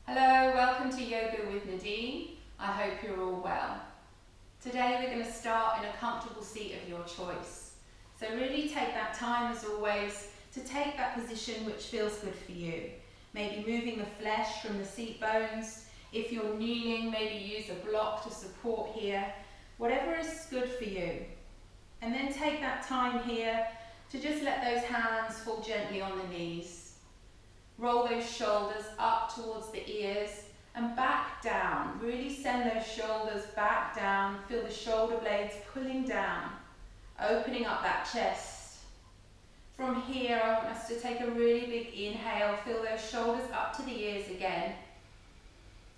Hello, welcome to Yoga with Nadine. I hope you're all well. Today we're going to start in a comfortable seat of your choice. So really take that time as always to take that position which feels good for you. Maybe moving the flesh from the seat bones. If you're kneeling, maybe use a block to support here. Whatever is good for you. And then take that time here to just let those hands fall gently on the knees. Roll those shoulders up towards the ears and back down. Really send those shoulders back down. Feel the shoulder blades pulling down, opening up that chest. From here, I want us to take a really big inhale. Feel those shoulders up to the ears again.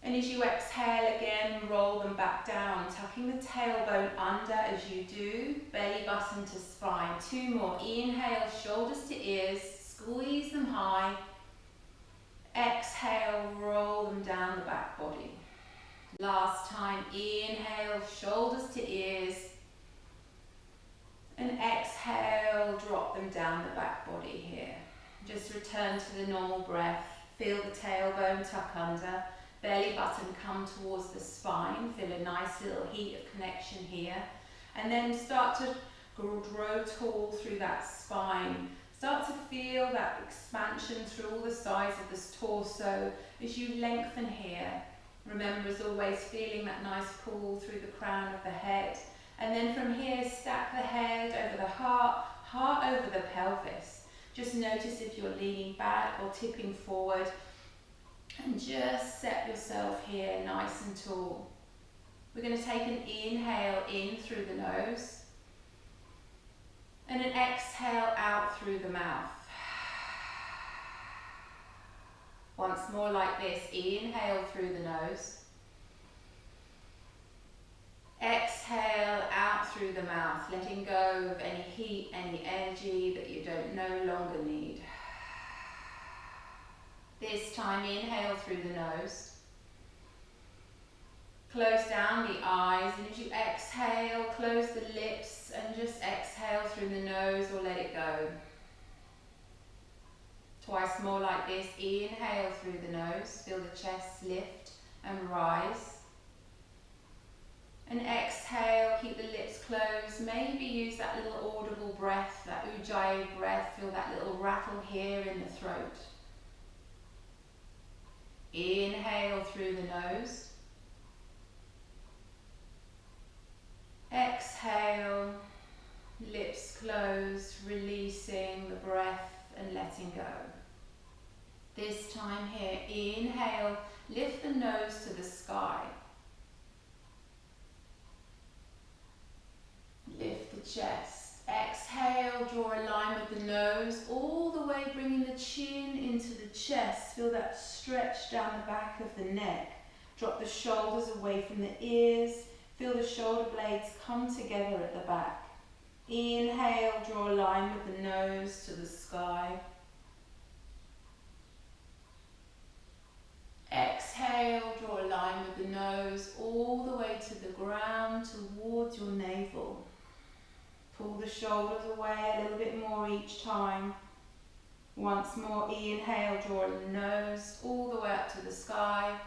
And as you exhale again, roll them back down, tucking the tailbone under as you do. Belly button to spine. 2 more. Inhale, shoulders to ears. Squeeze them high. Exhale, roll them down the back body. Last time, inhale, shoulders to ears. And exhale, drop them down the back body here. Just return to the normal breath. Feel the tailbone tuck under. Belly button come towards the spine. Feel a nice little heat of connection here. And then start to grow tall through that spine. Start to feel that expansion through all the sides of this torso as you lengthen here. Remember, as always, feeling that nice pull through the crown of the head. And then from here, stack the head over the heart, heart over the pelvis. Just notice if you're leaning back or tipping forward. And just set yourself here nice and tall. We're going to take an inhale in through the nose. And an exhale out through the mouth. Once more like this, inhale through the nose. Exhale out through the mouth, letting go of any heat, any energy that you don't no longer need. This time, inhale through the nose. Close down the eyes, and as you exhale, close the lips and just exhale through the nose or let it go. Twice more like this. Inhale through the nose, feel the chest lift and rise. And exhale, keep the lips closed. Maybe use that little audible breath, that ujjayi breath. Feel that little rattle here in the throat. Inhale through the nose. Exhale, lips closed, releasing the breath and letting go. This time here, inhale, lift the nose to the sky. Lift the chest. Exhale, draw a line with the nose, all the way bringing the chin into the chest. Feel that stretch down the back of the neck. Drop the shoulders away from the ears. Feel the shoulder blades come together at the back. Inhale, draw a line with the nose to the sky. Exhale, draw a line with the nose all the way to the ground towards your navel. Pull the shoulders away a little bit more each time. Once more, inhale, draw the nose all the way up to the sky.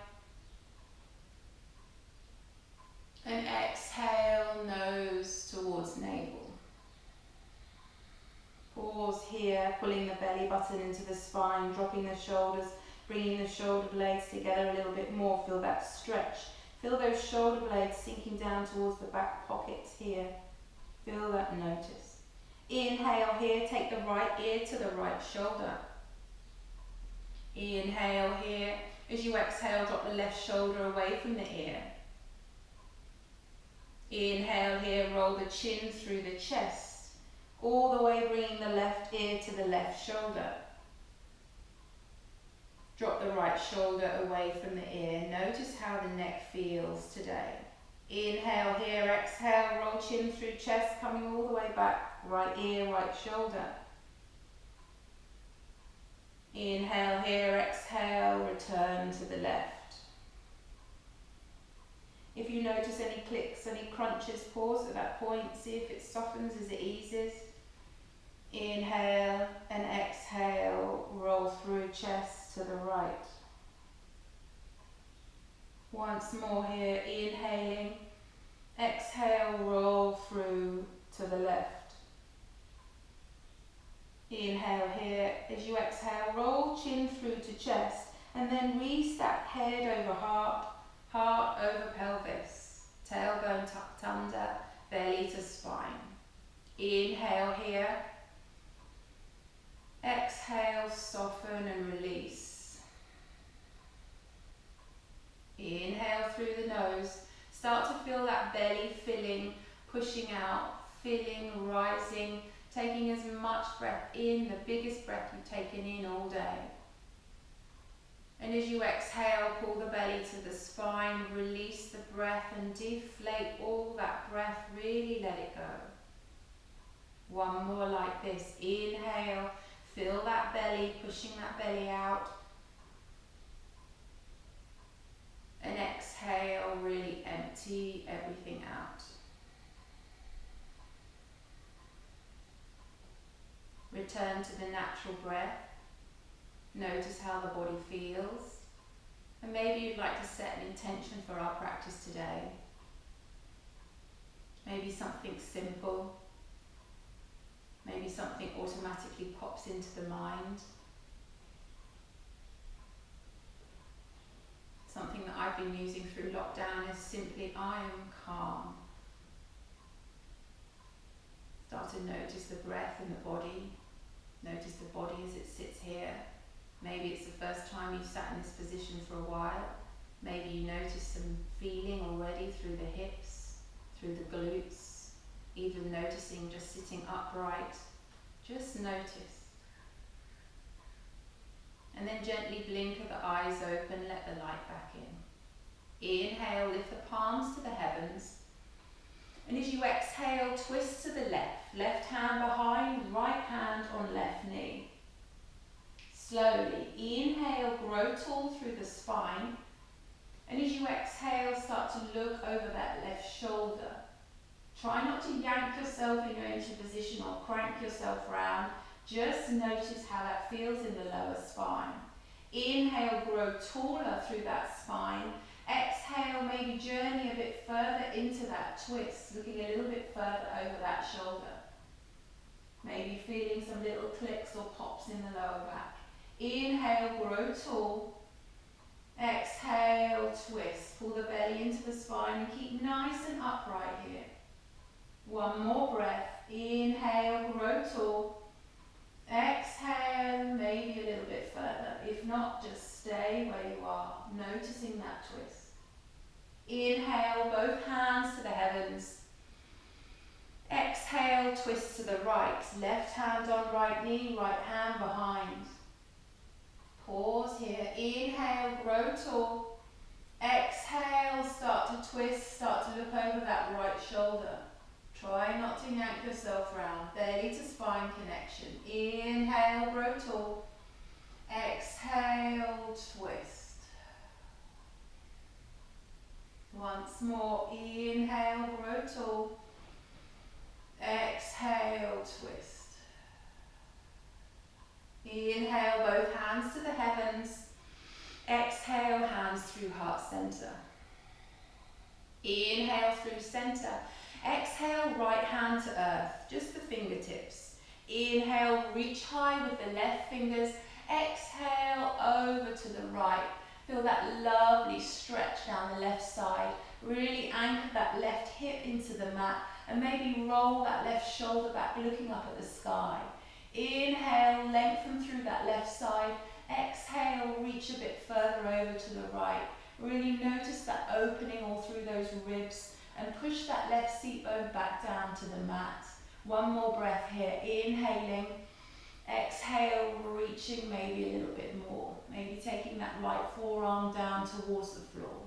And exhale, nose towards navel. Pause here, pulling the belly button into the spine, dropping the shoulders, bringing the shoulder blades together a little bit more. Feel that stretch. Feel those shoulder blades sinking down towards the back pockets here. Feel that, notice. Inhale here, take the right ear to the right shoulder. Inhale here. As you exhale, drop the left shoulder away from the ear. Inhale here, roll the chin through the chest, all the way bringing the left ear to the left shoulder. Drop the right shoulder away from the ear. Notice how the neck feels today. Inhale here, exhale, roll chin through chest, coming all the way back, right ear, right shoulder. Inhale here, exhale, return to the left. If you notice any clicks, any crunches, pause at that point, see if it softens as it eases. Inhale and exhale, roll through chest to the right. Once more here, inhaling. Exhale, roll through to the left. Inhale here. As you exhale, roll chin through to chest. And then restack head over heart, heart over pelvis. Tailbone tucked under, belly to spine. Inhale here. Exhale, soften and release. Inhale through the nose. Start to feel that belly filling, pushing out, filling, rising, taking as much breath in, the biggest breath you've taken in all day. And as you exhale, pull the belly to the spine, release the breath and deflate all that breath, really let it go. One more like this. Inhale, feel that belly, pushing that belly out. And exhale, really empty everything out. Return to the natural breath. Notice how the body feels. And maybe you'd like to set an intention for our practice today. Maybe something simple. Maybe something automatically pops into the mind. Something that I've been using through lockdown is simply, I am calm. Start to notice the breath in the body. Notice the body as it sits here. Maybe it's the first time you've sat in this position for a while. Maybe you notice some feeling already through the hips, through the glutes, even noticing just sitting upright. Just notice. And then gently blinker the eyes open, let the light back in. Inhale, lift the palms to the heavens. And as you exhale, twist to the left. Left hand behind, right hand on left knee. Slowly, inhale, grow tall through the spine. And as you exhale, start to look over that left shoulder. Try not to yank yourself into position or crank yourself round. Just notice how that feels in the lower spine. Inhale, grow taller through that spine. Exhale, maybe journey a bit further into that twist, looking a little bit further over that shoulder. Maybe feeling some little clicks or pops in the lower back. Inhale, grow tall. Exhale, twist. Pull the belly into the spine and keep nice and upright here. One more breath. Inhale, grow tall. Exhale, maybe a little bit further. If not, just stay where you are, noticing that twist. Inhale, both hands to the heavens. Exhale, twist to the right. Left hand on right knee, right hand behind. Pause here. Inhale, grow tall. Exhale, start to twist, start to look over that right shoulder. Try not to yank yourself round. Belly to spine connection. Inhale, grow tall. Exhale, twist. Once more. Inhale, grow tall. Exhale, twist. Inhale, both hands to the heavens. Exhale, hands through heart center. Inhale through center. Exhale, right hand to earth, just the fingertips. Inhale, reach high with the left fingers. Exhale, over to the right. Feel that lovely stretch down the left side. Really anchor that left hip into the mat and maybe roll that left shoulder back, looking up at the sky. Inhale, lengthen through that left side. Exhale, reach a bit further over to the right. Really notice that opening all through those ribs and push that left seat bone back down to the mat. One more breath here. Inhaling. Exhale, reaching maybe a little bit more. Maybe taking that right forearm down towards the floor.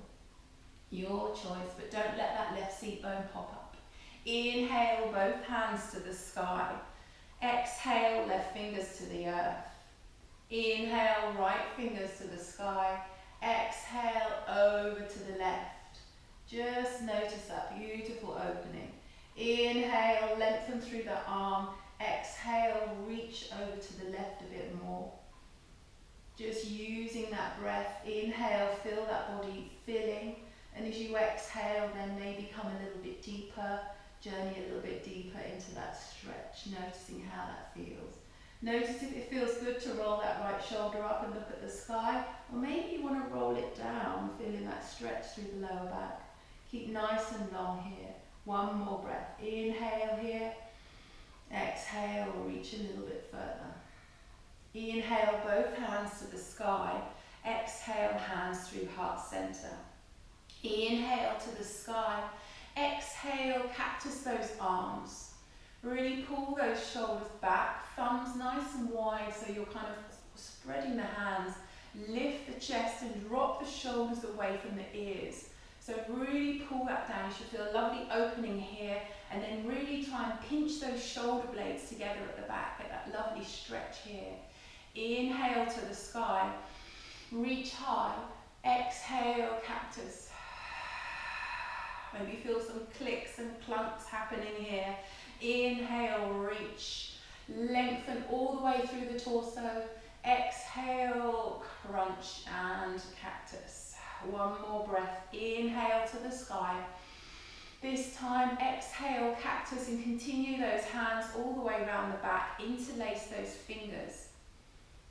Your choice, but don't let that left seat bone pop up. Inhale, both hands to the sky. Exhale, left fingers to the earth. Inhale, right fingers to the sky. Exhale, over to the left. Just notice that beautiful opening. Inhale, lengthen through the arm. Exhale, reach over to the left a bit more. Just using that breath. Inhale, feel that body filling. And as you exhale, then maybe come a little bit deeper, journey a little bit deeper into that stretch, noticing how that feels. Notice if it feels good to roll that right shoulder up and look at the sky, or maybe you want to roll it down, feeling that stretch through the lower back. Keep nice and long here. One more breath. Inhale here. Exhale, reach a little bit further. Inhale, both hands to the sky. Exhale, hands through heart center. Inhale to the sky. Exhale, cactus those arms. Really pull those shoulders back, thumbs nice and wide so you're kind of spreading the hands. Lift the chest and drop the shoulders away from the ears. So really pull that down. You should feel a lovely opening here, and then really try and pinch those shoulder blades together at the back. Get that lovely stretch here. Inhale to the sky. Reach high. Exhale, cactus. Maybe feel some clicks and clunks happening here. Inhale, reach. Lengthen all the way through the torso. Exhale, crunch and cactus. One more breath. Inhale to the sky. This time, exhale, cactus, and continue those hands all the way around the back. Interlace those fingers.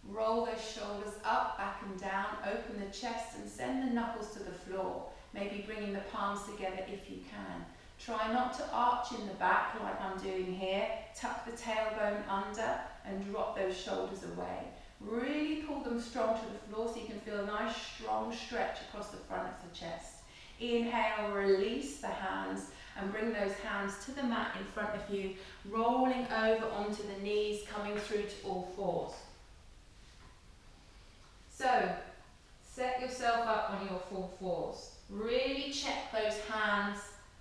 Roll those shoulders up, back and down. Open the chest and send the knuckles to the floor. Maybe bringing the palms together if you can. Try not to arch in the back like I'm doing here. Tuck the tailbone under and drop those shoulders away. Really pull them strong to the floor so you can feel a nice strong stretch across the front of the chest. Inhale, release the hands and bring those hands to the mat in front of you, rolling over onto the knees, coming through to all fours. So, set yourself up on your full fours. Really check those hands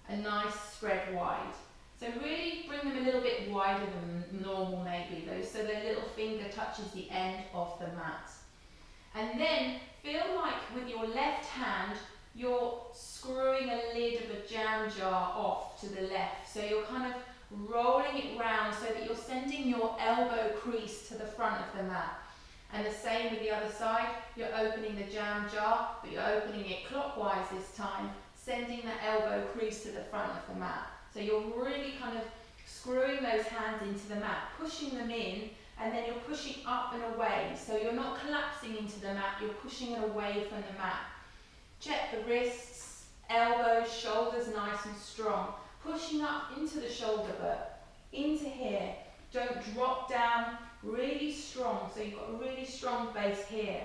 a nice spread wide. So really bring them a little bit wider than normal maybe, though, so the little finger touches the end of the mat. And then feel like with your left hand, you're screwing a lid of a jam jar off to the left. So you're kind of rolling it round so that you're sending your elbow crease to the front of the mat. And the same with the other side, you're opening the jam jar, but you're opening it clockwise this time, sending the elbow crease to the front of the mat. So you're really kind of screwing those hands into the mat, pushing them in, and then you're pushing up and away. So you're not collapsing into the mat, you're pushing it away from the mat. Check the wrists, elbows, shoulders nice and strong. Pushing up into the shoulder but into here. Don't drop down, really strong. So you've got a really strong base here.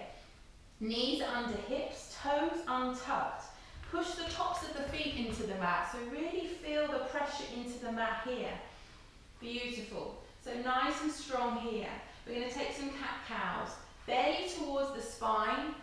Knees under hips, toes untucked. Push the tops of the feet into the mat. So really feel the pressure into the mat here. Beautiful. So nice and strong here. We're going to take some cat-cows. Belly towards the spine.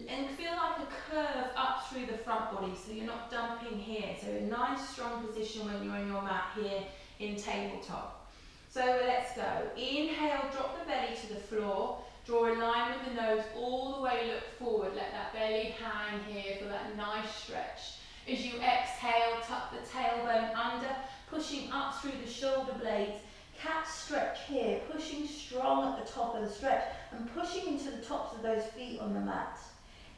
And feel like a curve up through the front body, so you're not dumping here. So a nice strong position when you're on your mat here in tabletop. So let's go. Inhale, drop the belly to the floor. Draw a line with the nose all the way, look forward. Let that belly hang here for that nice stretch. As you exhale, tuck the tailbone under, pushing up through the shoulder blades. Cat stretch here, pushing strong at the top of the stretch and pushing into the tops of those feet on the mat.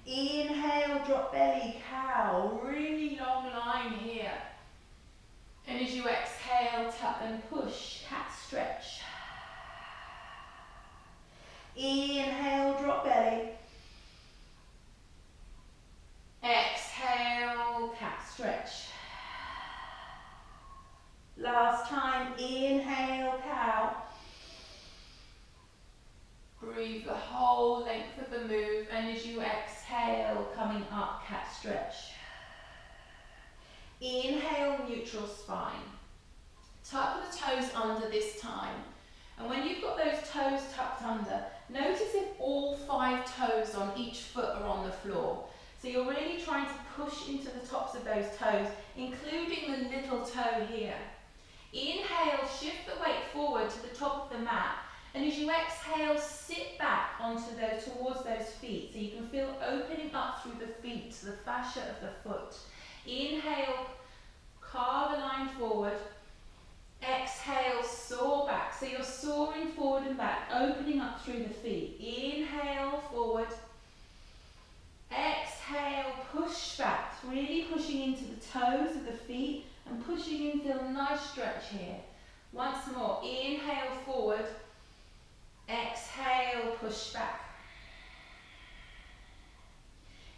Inhale, drop belly, cow, really long line here. And as you exhale, tuck and push, cat stretch. Inhale, drop belly. Exhale, cat stretch. Last time, inhale, cow. Breathe the whole length of the move, and as you exhale, coming up, cat stretch. Inhale, neutral spine. Tuck the toes under this time. And when you've got those toes tucked under, notice if all 5 toes on each foot are on the floor. So you're really trying to push into the tops of those toes, including the little toe here. Inhale, shift the weight forward to the top of the mat. And as you exhale, sit back towards those feet, so you can feel opening up through the feet, the fascia of the foot. Inhale, carve a line forward. Exhale, soar back. So you're soaring forward and back, opening up through the feet. Inhale, forward. Exhale, push back, really pushing into the toes of the feet and pushing in, feel a nice stretch here. Once more, inhale, forward. Exhale, push back.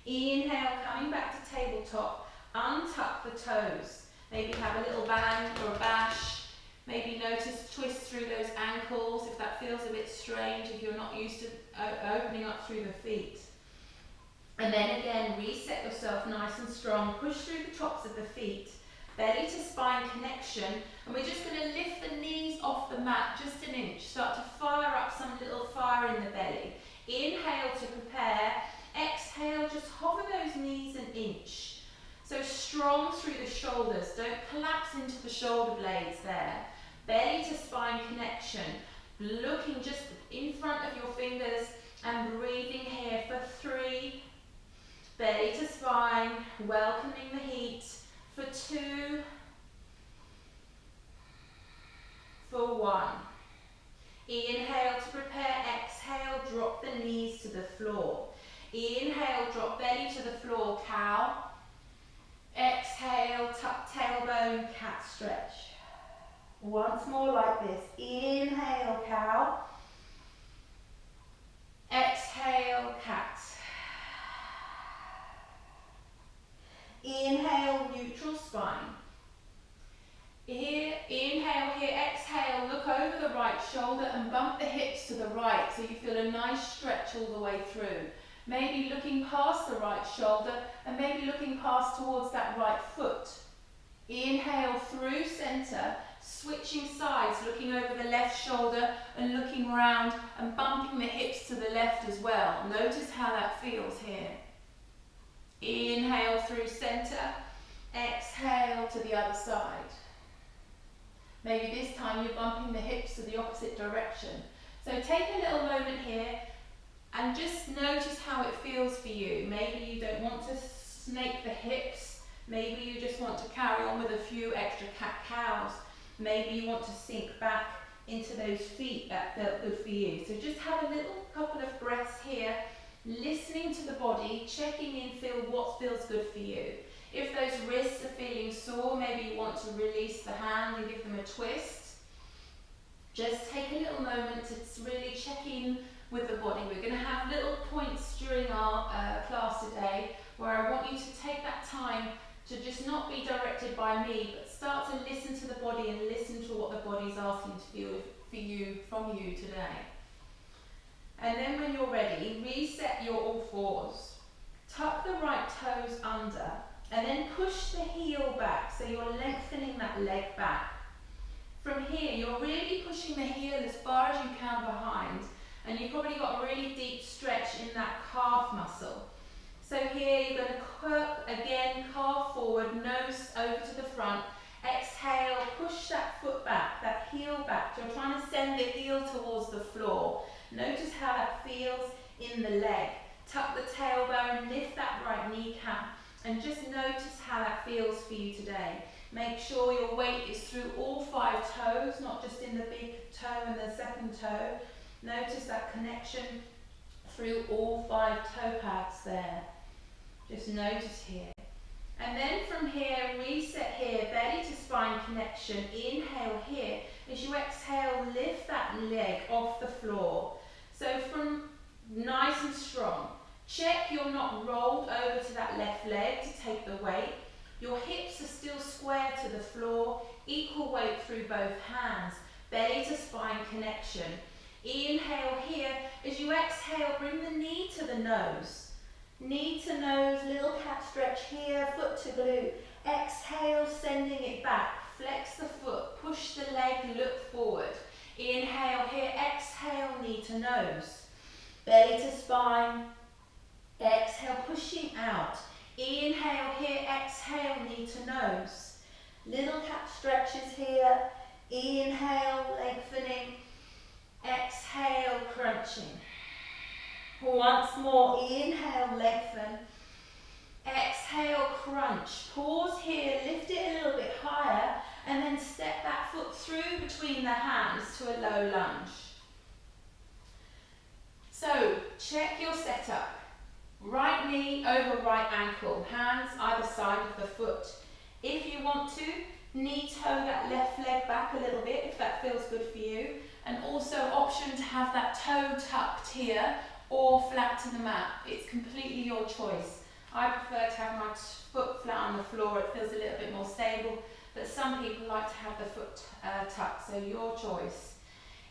Inhale, coming back to tabletop, untuck the toes. Maybe have a little band or a bash. Maybe notice twist through those ankles if that feels a bit strange, if you're not used to opening up through the feet. And then again, reset yourself nice and strong. Push through the tops of the feet. Belly to spine connection. And we're just going to lift the knees off the mat just an inch. Start to fire up some little fire in the belly. Inhale to prepare. Exhale, just hover those knees an inch. So strong through the shoulders. Don't collapse into the shoulder blades there. Belly to spine connection. Looking just in front of your fingers and breathing here for 3. Belly to spine, welcoming the heat for 2, for 1. Inhale to prepare, exhale, drop the knees to the floor. Inhale, drop belly to the floor, cow. Exhale, tuck tailbone, cat stretch. Once more like this. Inhale, cow. Exhale, cat. Inhale, neutral spine. Here, inhale here, exhale, look over the right shoulder and bump the hips to the right so you feel a nice stretch all the way through. Maybe looking past the right shoulder and maybe looking past towards that right foot. Inhale through center, switching sides, looking over the left shoulder and looking round and bumping the hips to the left as well. Notice how that feels here. Inhale through center, exhale to the other side. Maybe this time you're bumping the hips to the opposite direction. So take a little moment here and just notice how it feels for you. Maybe you don't want to snake the hips. Maybe you just want to carry on with a few extra cat-cows. Maybe you want to sink back into those feet. That felt good for you. So just have a little couple of breaths here, listening to the body, checking in, feel what feels good for you. If those wrists are feeling sore, maybe you want to release the hand and give them a twist. Just take a little moment to really check in with the body. We're going to have little points during our class today where I want you to take that time to just not be directed by me, but start to listen to the body and listen to what the body's asking to do from you today. And then when you're ready, reset your all fours. Tuck the right toes under and then push the heel back so you're lengthening that leg back. From here, you're really pushing the heel as far as you can behind, and you've probably got a really deep stretch in that calf muscle. So here you're going to curl again, calf forward, nose over to the front. Exhale, push that foot back, that heel back. You're trying to send the heel towards the floor. Notice how that feels in the leg. Tuck the tailbone, lift that right kneecap, and just notice how that feels for you today. Make sure your weight is through all 5 toes, not just in the big toe and the second toe. Notice that connection through all 5 toe pads there. Just notice here. And then from here, reset here, belly to spine connection. Inhale here. As you exhale, lift that leg off the floor. So from nice and strong. Check you're not rolled over to that left leg to take the weight. Your hips are still square to the floor. Equal weight through both hands. Belly to spine connection. Inhale here. As you exhale, bring the knee to the nose. Knee to nose, little cat stretch here, foot to glute. Exhale, sending it back. Flex the foot, push the leg, look forward. Inhale here, exhale, knee to nose. Belly to spine. Exhale, pushing out. Inhale here, exhale, knee to nose. Little cat stretches here. Inhale, lengthening. Exhale, crunching. Once more, inhale, lengthen. Exhale, crunch. Pause here, lift it a little bit higher and then step that foot through between the hands to a low lunge. So check your setup. Right knee over right ankle, hands either side of the foot. If you want to, knee toe that left leg back a little bit if that feels good for you. And also option to have that toe tucked here or flat to the mat. It's completely your choice. I prefer to have my foot flat on the floor, it feels a little bit more stable, but some people like to have the foot tucked, so your choice.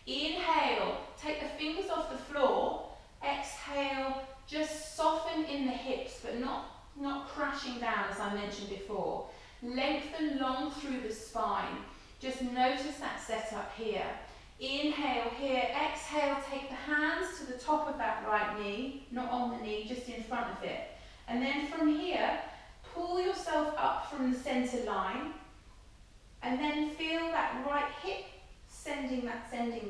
Inhale, take the fingers off the floor. Exhale, just soften in the hips, but not crashing down as I mentioned before. Lengthen long through the spine. Just notice that setup here. Inhale here, exhale, take the hands to the top of that right knee, not on the knee, just in front of it. And then from here, pull yourself up from the center line, and then feel that right hip sending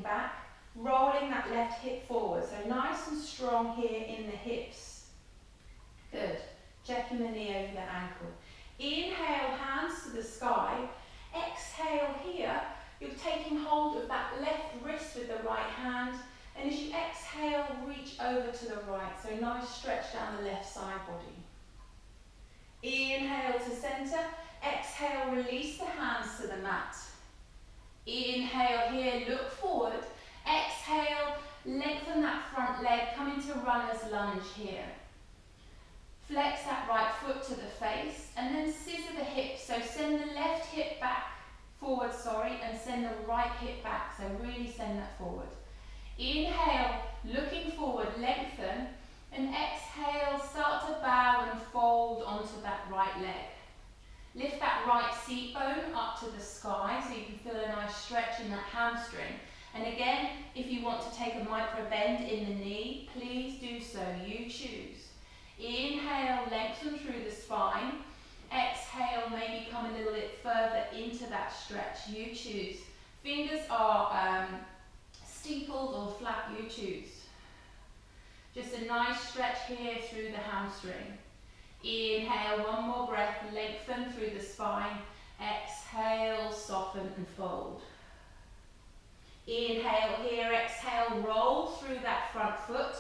back, rolling that left hip forward. So nice and strong here in the hips. Good. Checking the knee over the ankle. Inhale, hands to the sky. Exhale here, you're taking hold of that left wrist with the right hand, and as you exhale, reach over to the right. So nice stretch down the left side body. Inhale to center. Exhale, release the hands to the mat. Inhale here, look forward. Exhale, lengthen that front leg, come into runner's lunge here. Flex that right foot to the face, and then scissor the hips. So send the left hip back, forward, and send the right hip back. So really send that forward. Inhale, looking forward, lengthen, and exhale, start to bow and fold onto that right leg. Lift that right seat bone up to the sky so you can feel a nice stretch in that hamstring. And again, if you want to take a micro bend in the knee, please do so, you choose. Inhale, lengthen through the spine. Exhale, maybe come a little bit further into that stretch, you choose. Fingers are steepled or flat, you choose. Just a nice stretch here through the hamstring. Inhale, one more breath, lengthen through the spine. Exhale, soften and fold. Inhale here, exhale, roll through that front foot.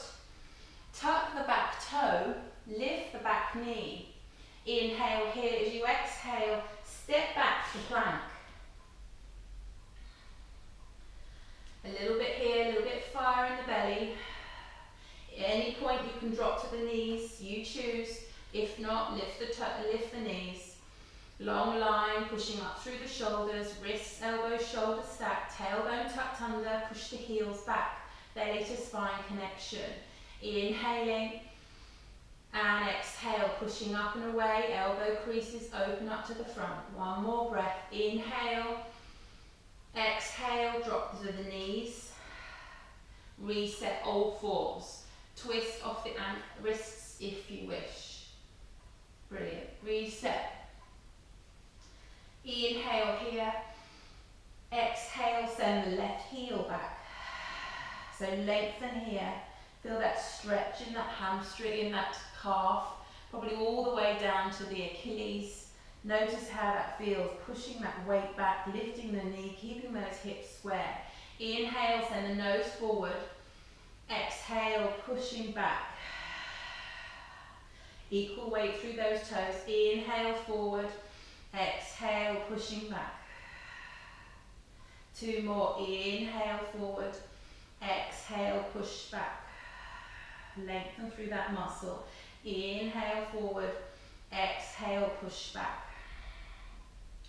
Tuck the back toe, lift the back knee. Inhale here, as you exhale, step back to plank. A little bit here, a little bit fire in the belly. At any point you can drop to the knees, you choose. If not, lift the knees. Long line, pushing up through the shoulders, wrists, elbows, shoulders stacked, tailbone tucked under, push the heels back, belly to spine connection. Inhaling and exhale, pushing up and away, elbow creases open up to the front. One more breath, inhale, exhale, drop to the knees, reset all fours, twist off the wrists if you wish. Brilliant, reset. Inhale here, exhale, send the left heel back. So lengthen here, feel that stretch in that hamstring, in that calf, probably all the way down to the Achilles. Notice how that feels, pushing that weight back, lifting the knee, keeping those hips square. Inhale, send the nose forward. Exhale, pushing back. Equal weight through those toes. Inhale, forward. Exhale, pushing back. Two more. Inhale, forward. Exhale, push back. Lengthen through that muscle. Inhale, forward. Exhale, push back.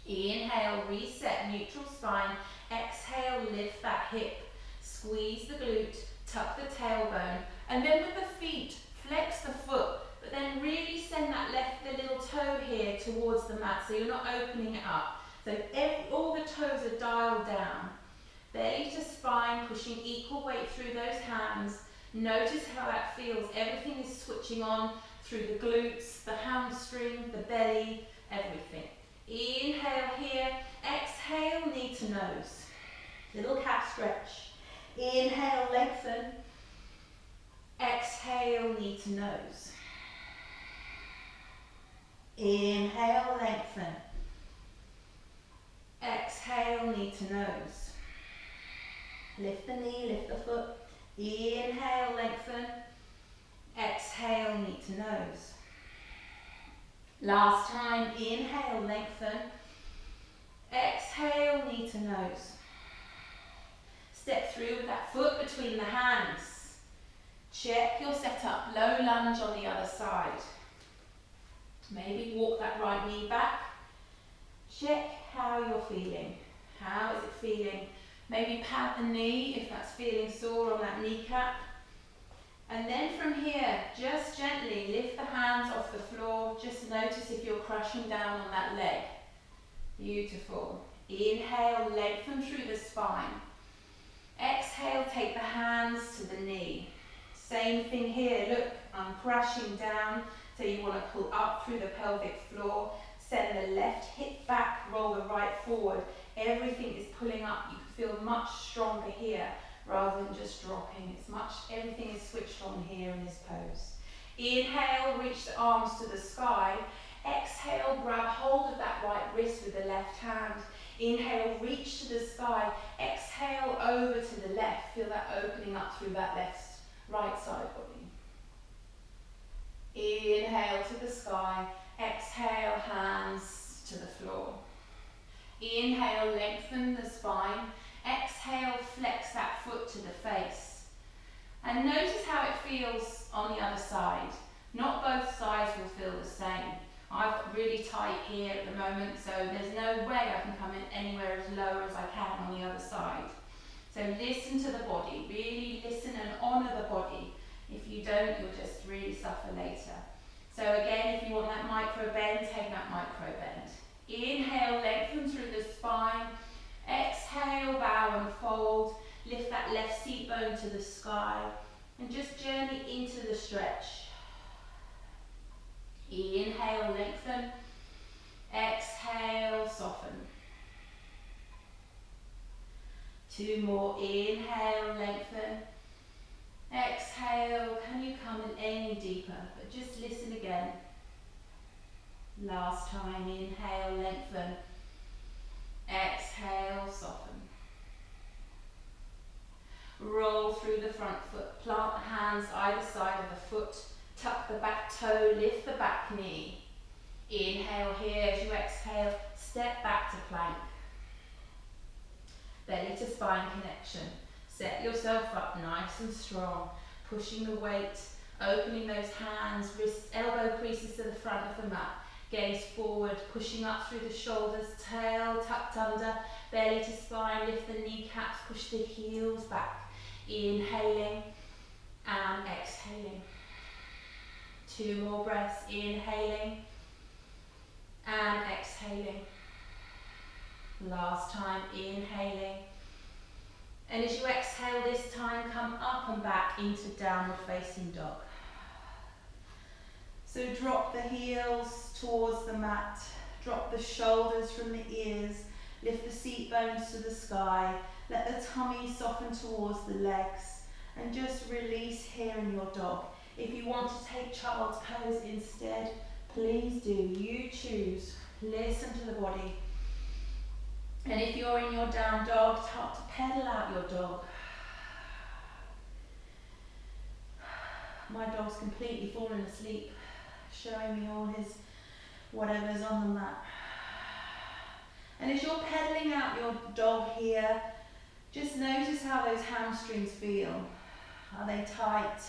Inhale, reset, neutral spine. Exhale, lift that hip. Squeeze the glute, tuck the tailbone. And then with the feet, flex the foot. But then really send the little toe here towards the mat, so you're not opening it up. So all the toes are dialed down. Belly to spine, pushing equal weight through those hands. Notice how that feels. Everything is switching on through the glutes, the hamstring, the belly, everything. Inhale here, exhale, knee to nose. Little calf stretch. Inhale, lengthen. Exhale, knee to nose. Inhale, lengthen. Exhale, knee to nose. Lift the knee, lift the foot. Inhale, lengthen. Exhale, knee to nose. Last time, inhale, lengthen. Exhale, knee to nose. Step through with that foot between the hands. Check your setup, low lunge on the other side. Maybe walk that right knee back. Check how you're feeling. How is it feeling? Maybe pat the knee if that's feeling sore on that kneecap. And then from here, just gently lift the hands off the floor. Just notice if you're crushing down on that leg. Beautiful. Inhale, lengthen through the spine. Exhale, take the hands to the knee. Same thing here, look, I'm crashing down. So you want to pull up through the pelvic floor. Send the left hip back, roll the right forward. Everything is pulling up. You can feel much stronger here rather than just dropping. Everything is switched on here in this pose. Inhale, reach the arms to the sky. Exhale, grab hold of that right wrist with the left hand. Inhale, reach to the sky. Exhale, over to the left. Feel that opening up through that right side body. Inhale to the sky. Exhale, hands to the floor. Inhale, lengthen the spine. Exhale, flex that foot to the face. And notice how it feels on the other side. Not both sides will feel the same. I've got really tight here at the moment, so there's no way I can come in anywhere as low as I can on the other side. So listen to the body, really listen and honour the body. If you don't, you'll just really suffer later. So again, if you want that micro bend, take that micro bend. Inhale, lengthen through the spine. Exhale, bow and fold. Lift that left seat bone to the sky and just journey into the stretch. Inhale, lengthen. Exhale, soften. Two more. Inhale, lengthen. Exhale. Can you come in any deeper? But just listen again. Last time. Inhale, lengthen. Exhale, soften. Roll through the front foot. Plant the hands either side of the foot. Tuck the back toe, lift the back knee. Inhale here as you exhale, step back to plank. Belly to spine connection. Set yourself up nice and strong, pushing the weight, opening those hands, wrist, elbow creases to the front of the mat. Gaze forward, pushing up through the shoulders, tail tucked under, belly to spine, lift the kneecaps, push the heels back. Inhaling and exhaling. Two more breaths, inhaling and exhaling. Last time, inhaling. And as you exhale this time, come up and back into downward facing dog. So drop the heels towards the mat, drop the shoulders from the ears, lift the seat bones to the sky, let the tummy soften towards the legs, and just release here in your dog. If you want to take child's pose instead, please do. You choose. Listen to the body. And if you're in your down dog, start to pedal out your dog. My dog's completely fallen asleep, showing me all his whatever's on the mat. And as you're pedaling out your dog here, just notice how those hamstrings feel. Are they tight?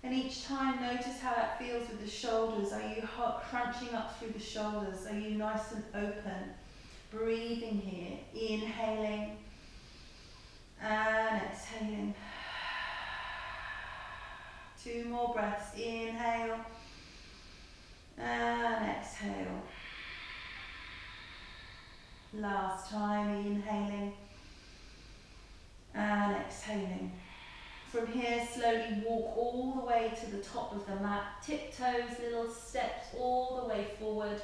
And each time, notice how that feels with the shoulders. Are you crunching up through the shoulders? Are you nice and open? Breathing here, inhaling and exhaling. Two more breaths, inhale and exhale. Last time, inhaling and exhaling. From here, slowly walk all the way to the top of the mat. Tiptoes, little steps all the way forward,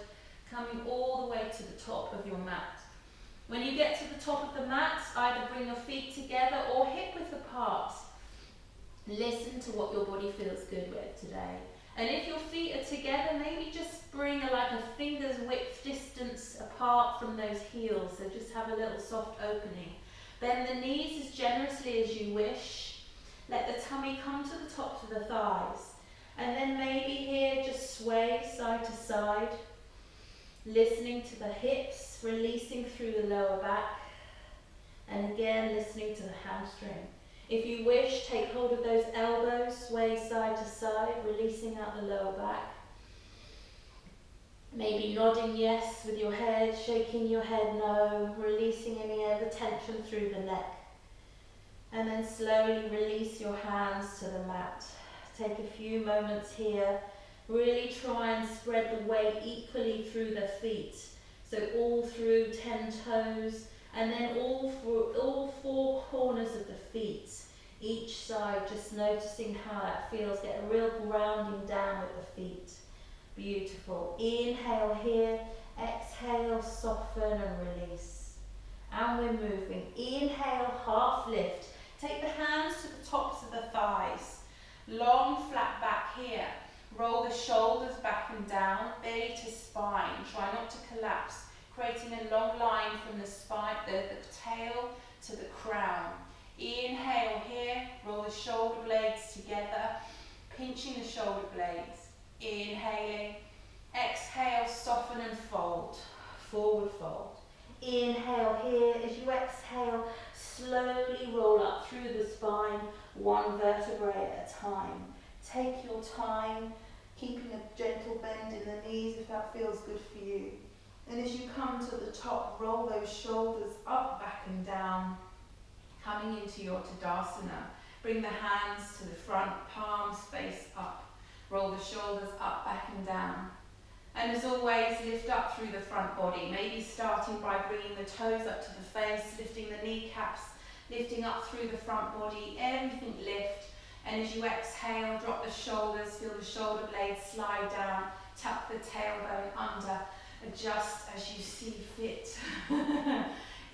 coming all the way to the top of your mat. When you get to the top of the mat, either bring your feet together or hip width apart. Listen to what your body feels good with today. And if your feet are together, maybe just just bring like a finger's width distance apart from those heels, so just have a little soft opening. Bend the knees as generously as you wish. Let the tummy come to the tops of the thighs. And then maybe here just sway side to side, listening to the hips, releasing through the lower back. And again, listening to the hamstring. If you wish, take hold of those elbows, sway side to side, releasing out the lower back. Maybe nodding yes with your head, shaking your head no, releasing any of the tension through the neck. And then slowly release your hands to the mat. Take a few moments here. Really try and spread the weight equally through the feet. So all through 10 toes, and then all four corners of the feet. Each side, just noticing how that feels. Get a real grounding down with the feet. Beautiful. Inhale here. Exhale, soften and release. And we're moving. Inhale, half lift. Take the hands to the tops of the thighs. Long flat back here. Roll the shoulders back and down, belly to spine. Try not to collapse. Creating a long line from the spine, the tail to the crown. Inhale here, roll the shoulder blades together, pinching the shoulder blades. Inhaling, exhale, soften and fold, forward fold. Inhale here, as you exhale, slowly roll up through the spine, one vertebrae at a time. Take your time, keeping a gentle bend in the knees if that feels good for you. And as you come to the top, roll those shoulders up, back and down, coming into your Tadasana. Bring the hands to the front, palms face up. Roll the shoulders up, back and down. And as always, lift up through the front body, maybe starting by bringing the toes up to the face, lifting the kneecaps, lifting up through the front body, everything lift. And as you exhale, drop the shoulders, feel the shoulder blades slide down, tuck the tailbone under. Adjust as you see fit.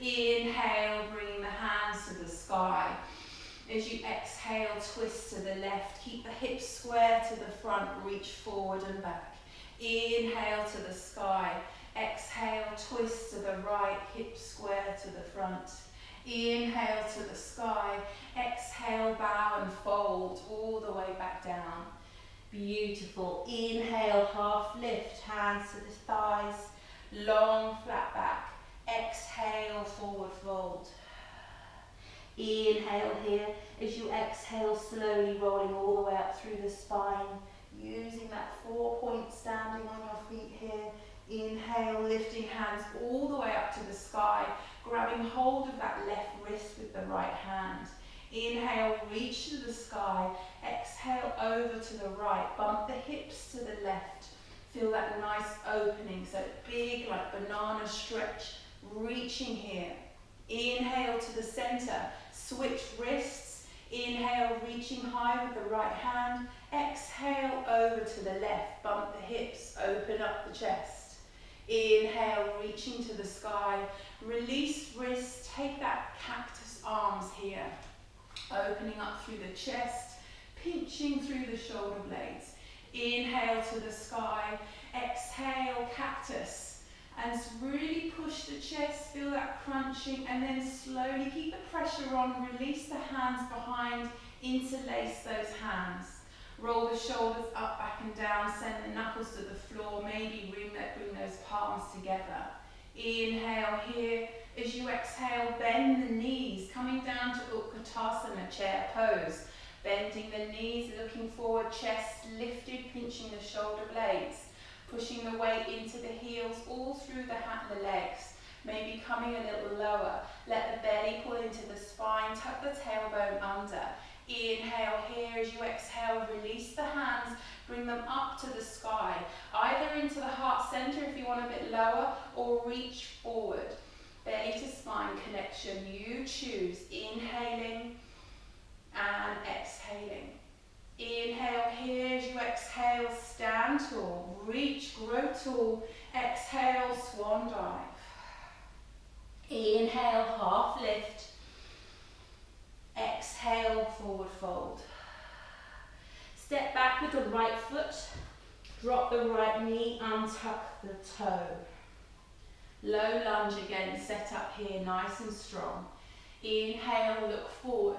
Inhale, bringing the hands to the sky. As you exhale, twist to the left. Keep the hips square to the front, reach forward and back. Inhale to the sky. Exhale, twist to the right, hips square to the front. Inhale to the sky. Exhale, bow and fold all the way back down. Beautiful. Inhale, half lift, hands to the thighs, long flat back. Exhale, forward fold. Inhale here. As you exhale, slowly rolling all the way up through the spine, using that 4-point standing on your feet here. Inhale, lifting hands all the way up to the sky, grabbing hold of that left wrist with the right hand. Inhale, reach to the sky. Exhale, over to the right. Bump the hips to the left. Feel that nice opening, so big like banana stretch, reaching here. Inhale to the center, switch wrists. Inhale, reaching high with the right hand. Exhale, over to the left. Bump the hips, open up the chest. Inhale, reaching to the sky. Release wrists, take that cactus arms here. Opening up through the chest, pinching through the shoulder blades. Inhale to the sky, exhale, cactus. And really push the chest, feel that crunching, and then slowly keep the pressure on, release the hands behind, interlace those hands. Roll the shoulders up, back and down, send the knuckles to the floor, maybe bring those palms together. Inhale here. As you exhale, bend the knees, coming down to Utkatasana, chair pose. Bending the knees, looking forward, chest lifted, pinching the shoulder blades. Pushing the weight into the heels, all through the legs. Maybe coming a little lower. Let the belly pull into the spine, tuck the tailbone under. Inhale here. As you exhale, release the hands, bring them up to the sky. Either into the heart center if you want a bit lower, or reach forward. Belly to spine connection, you choose. Inhaling and exhaling. Inhale here. As you exhale, stand tall, reach, grow tall. Exhale, swan dive. Inhale, half lift. Exhale, forward fold. Step back with the right foot. Drop the right knee, untuck the toe. Low lunge again, set up here, nice and strong. Inhale, look forward.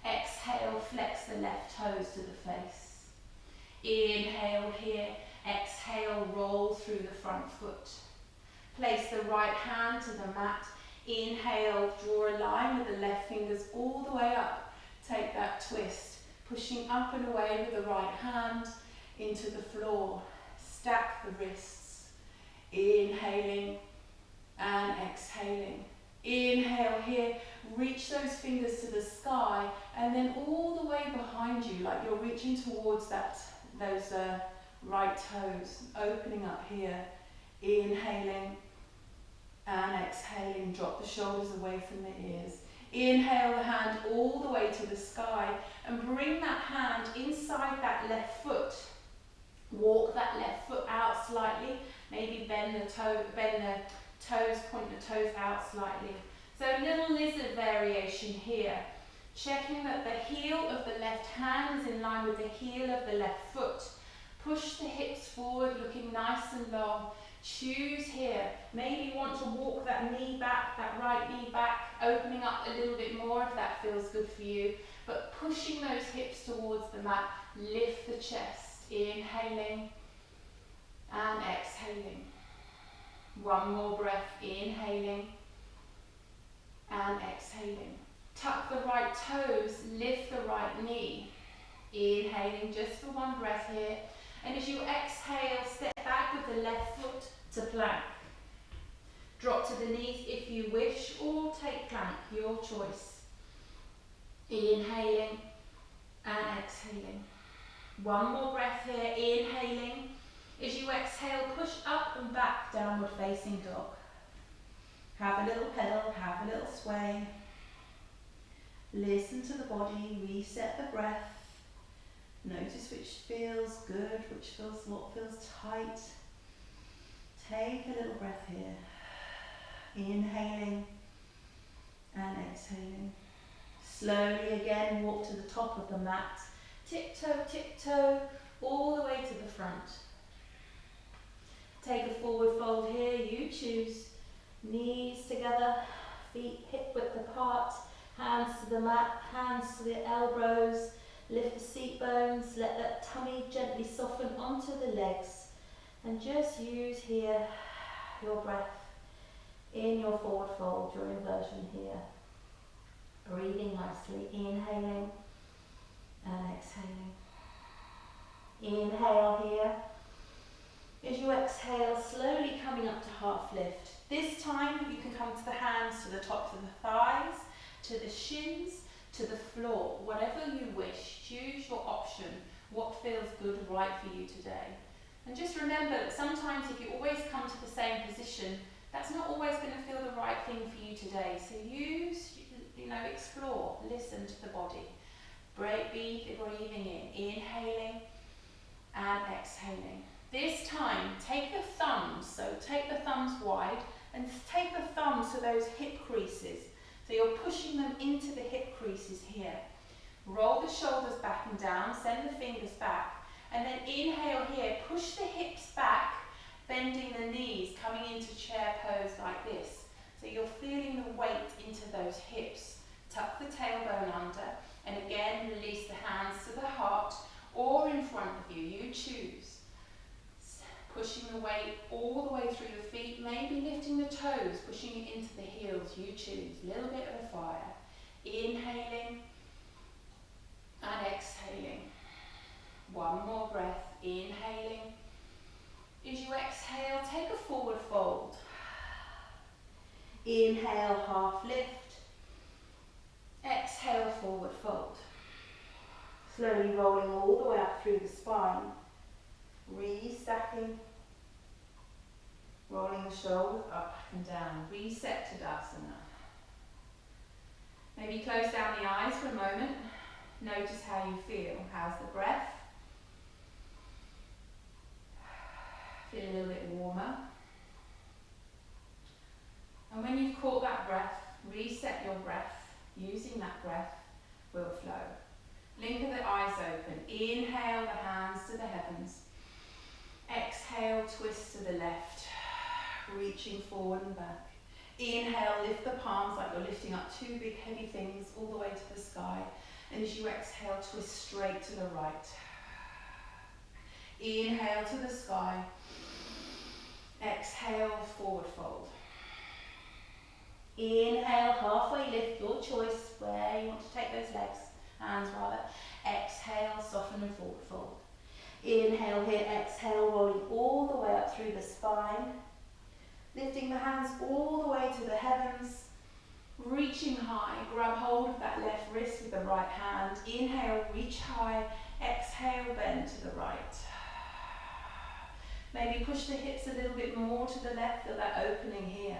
Exhale, flex the left toes to the face. Inhale here, exhale, roll through the front foot. Place the right hand to the mat. Inhale, draw a line with the left fingers all the way up. Take that twist, pushing up and away with the right hand into the floor. Stack the wrists. Inhaling and exhaling. Inhale here, reach those fingers to the sky and then all the way behind you, like you're reaching towards those right toes, opening up here. Inhaling and exhaling, drop the shoulders away from the ears. Inhale the hand all the way to the sky and bring that hand inside that left foot. Walk that left foot out slightly, maybe bend the toes, point the toes out slightly. So a little lizard variation here. Checking that the heel of the left hand is in line with the heel of the left foot. Push the hips forward, looking nice and long. Choose here. Maybe you want to walk that knee back, that right knee back, opening up a little bit more if that feels good for you. But pushing those hips towards the mat, lift the chest. Inhaling and exhaling. One more breath, inhaling and exhaling. Tuck the right toes, lift the right knee. Inhaling just for one breath here. And as you exhale, step back with the left foot to plank. Drop to the knees if you wish, or take plank, your choice. Inhaling and exhaling. One more breath here, inhaling. As you exhale, push up and back, downward facing dog. Have a little pedal, have a little sway. Listen to the body, reset the breath. Notice which feels good, what feels tight. Take a little breath here. Inhaling and exhaling. Slowly again, walk to the top of the mat. Tiptoe, all the way to the front. Take a forward fold here, you choose. Knees together, feet hip width apart, hands to the mat, hands to the elbows. Lift the seat bones, let that tummy gently soften onto the legs. And just use here your breath in your forward fold, your inversion here. Breathing nicely, inhaling and exhaling. Inhale here. As you exhale, slowly coming up to half lift. This time you can come to the hands, to the tops of the thighs, to the shins, to the floor, whatever you wish. Choose your option, what feels good, right for you today. And just remember that sometimes if you always come to the same position, that's not always going to feel the right thing for you today. So explore, listen to the body. Breathing in, inhaling and exhaling. This time, take the thumbs, so take the thumbs wide and take the thumbs to those hip creases. So you're pushing them into the hip creases here. Roll the shoulders back and down, send the fingers back, and then inhale here, push the hips back, bending the knees, coming into chair pose like this. So you're feeling the weight into those hips. Tuck the tailbone under, and again release the hands to the heart or in front of you, you choose. Pushing the weight all the way through the feet, maybe lifting the toes, pushing it into the heels, you choose. A little bit of a fire. Inhaling and exhaling. One more breath, inhaling. As you exhale, take a forward fold. Inhale, half lift. Exhale, forward fold. Slowly rolling all the way up through the spine. Restacking. Rolling the shoulders up and down. Reset to Tadasana. Maybe close down the eyes for a moment. Notice how you feel. How's the breath? Feel a little bit warmer. And when you've caught that breath, reset your breath. Using that breath will flow. Blink of the eyes open. Inhale the hands to the heavens. exhale, twist to the left, reaching forward and back. Inhale, lift the palms like you're lifting up two big heavy things all the way to the sky. And as you exhale, twist straight to the right. Inhale to the sky. Exhale, forward fold. Inhale, halfway lift, your choice, where you want to take those legs, hands rather. Exhale, soften and forward fold. Inhale here, exhale, rolling all the way up through the spine. Lifting the hands all the way to the heavens. Reaching high, grab hold of that left wrist with the right hand. Inhale, reach high. Exhale, bend to the right. Maybe push the hips a little bit more to the left, feel that opening here.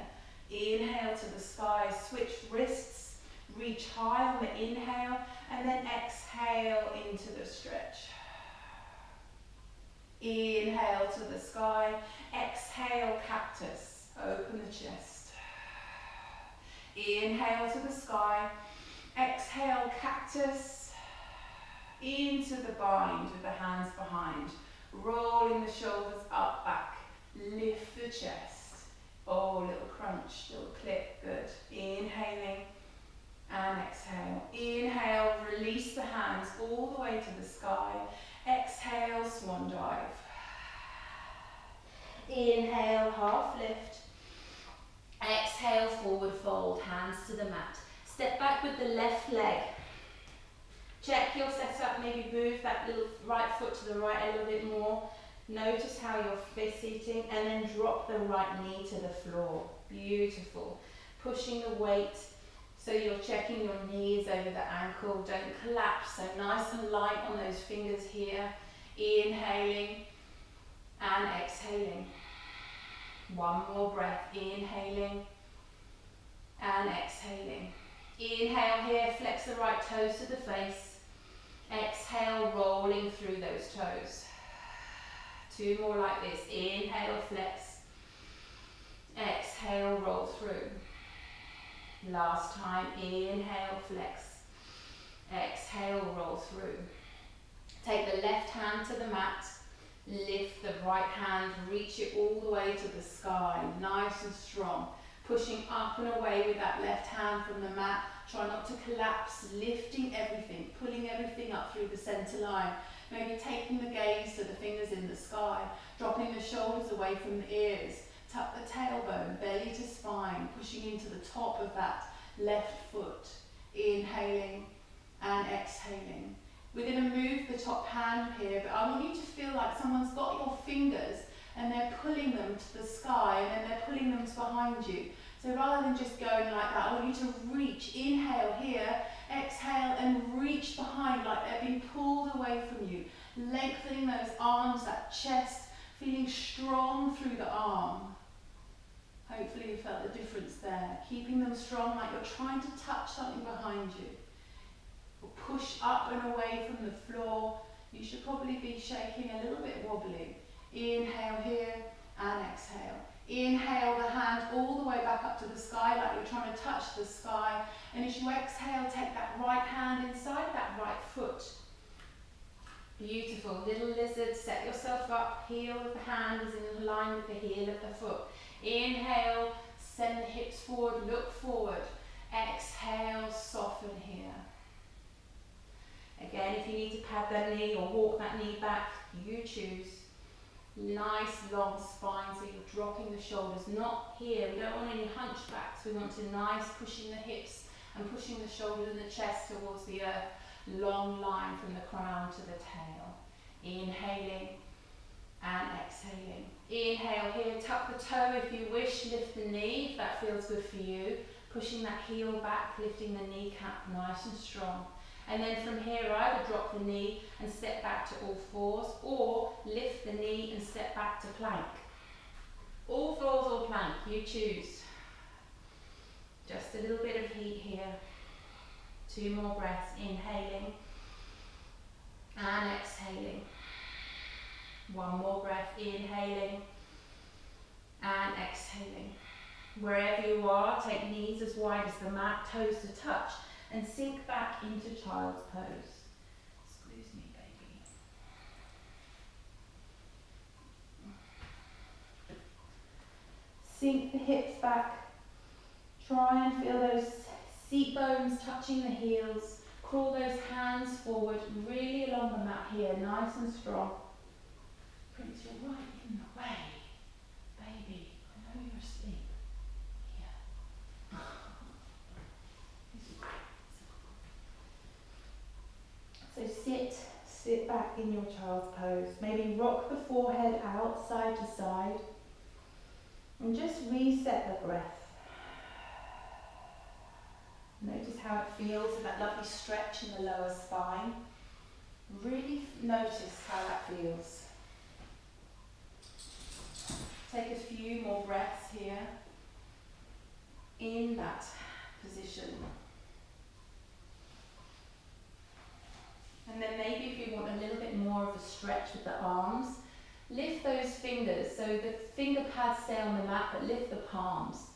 Inhale to the sky, switch wrists, reach high on the inhale, and then exhale into the stretch. Inhale to the sky, exhale cactus, open the chest. Inhale to the sky, exhale cactus, into the bind with the hands behind, rolling the shoulders up, back, lift the chest. Oh, little crunch, little click, good. Inhaling and exhale. Inhale, release the hands all the way to the sky. Exhale, swan dive. Inhale, half lift. Exhale, forward fold, hands to the mat. Step back with the left leg. Check your setup, maybe move that little right foot to the right a little bit more. Notice how you're sitting, and then drop the right knee to the floor. Beautiful. Pushing the weight so you're checking your knees over the ankle. Don't collapse, so nice and light on those fingers here. Inhaling and exhaling. One more breath, inhaling and exhaling. Inhale here, flex the right toes to the face. Exhale, rolling through those toes. Two more like this. Inhale, flex. Exhale, roll through. Last time, inhale, flex. Exhale, roll through. Take the left hand to the mat. Lift the right hand, reach it all the way to the sky, nice and strong. Pushing up and away with that left hand from the mat. Try not to collapse, lifting everything, pulling everything up through the center line. Maybe taking the gaze to the fingers in the sky, dropping the shoulders away from the ears. Tuck the tailbone, belly to spine, pushing into the top of that left foot. Inhaling and exhaling. We're going to move the top hand here, but I want you to feel like someone's got your fingers and they're pulling them to the sky, and then they're pulling them to behind you. So rather than just going like that, I want you to reach. Inhale here, exhale and reach behind like they're being pulled away from you. Lengthening those arms, that chest, feeling strong through the arm. Hopefully you felt the difference there. Keeping them strong like you're trying to touch something behind you. Push up and away from the floor. You should probably be shaking a little bit wobbly. Inhale here and exhale. Inhale the hand all the way back up to the sky like you're trying to touch the sky. And as you exhale, take that right hand inside that right foot. Beautiful. Little lizard, set yourself up. Heel of the hand is in line with the heel of the foot. Inhale, send the hips forward, look forward. Exhale, soften here. Again, if you need to pad that knee or walk that knee back, you choose. Nice long spine, so you're dropping the shoulders, not here. We don't want any hunchbacks. We want to nice pushing the hips and pushing the shoulders and the chest towards the earth. Long line from the crown to the tail. Inhaling and exhaling. Inhale here, tuck the toe if you wish, lift the knee if that feels good for you. Pushing that heel back, lifting the kneecap nice and strong. And then from here, either drop the knee and step back to all fours, or lift the knee and step back to plank. All fours or plank, you choose. Just a little bit of heat here. Two more breaths, inhaling and exhaling. One more breath, inhaling and exhaling. Wherever you are, take knees as wide as the mat, toes to touch, and sink back into child's pose. Squeeze me, baby. sink the hips back. Try and feel those seat bones touching the heels. Crawl those hands forward, really along the mat here, nice and strong. Prince, you're right in the way. Baby, I know you're asleep. Here. So sit back in your child's pose. Maybe rock the forehead out side to side. And just reset the breath. Notice how it feels with that lovely stretch in the lower spine. Really notice how that feels. Take a few more breaths here in that position. And then maybe if you want a little bit more of a stretch with the arms, lift those fingers. So the finger pads stay on the mat, but lift the palms.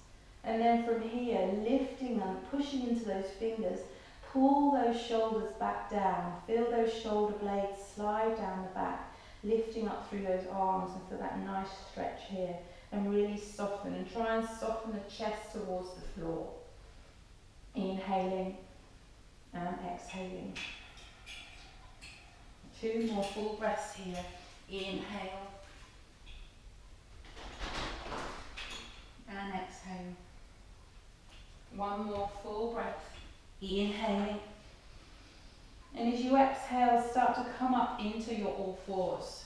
And then from here, lifting them, pushing into those fingers, pull those shoulders back down. Feel those shoulder blades slide down the back, lifting up through those arms and feel that nice stretch here. And really soften, and try and soften the chest towards the floor. Inhaling and exhaling. 2 more full breaths here. Inhale and exhale. 1 more full breath. Inhaling. And as you exhale, start to come up into your all fours.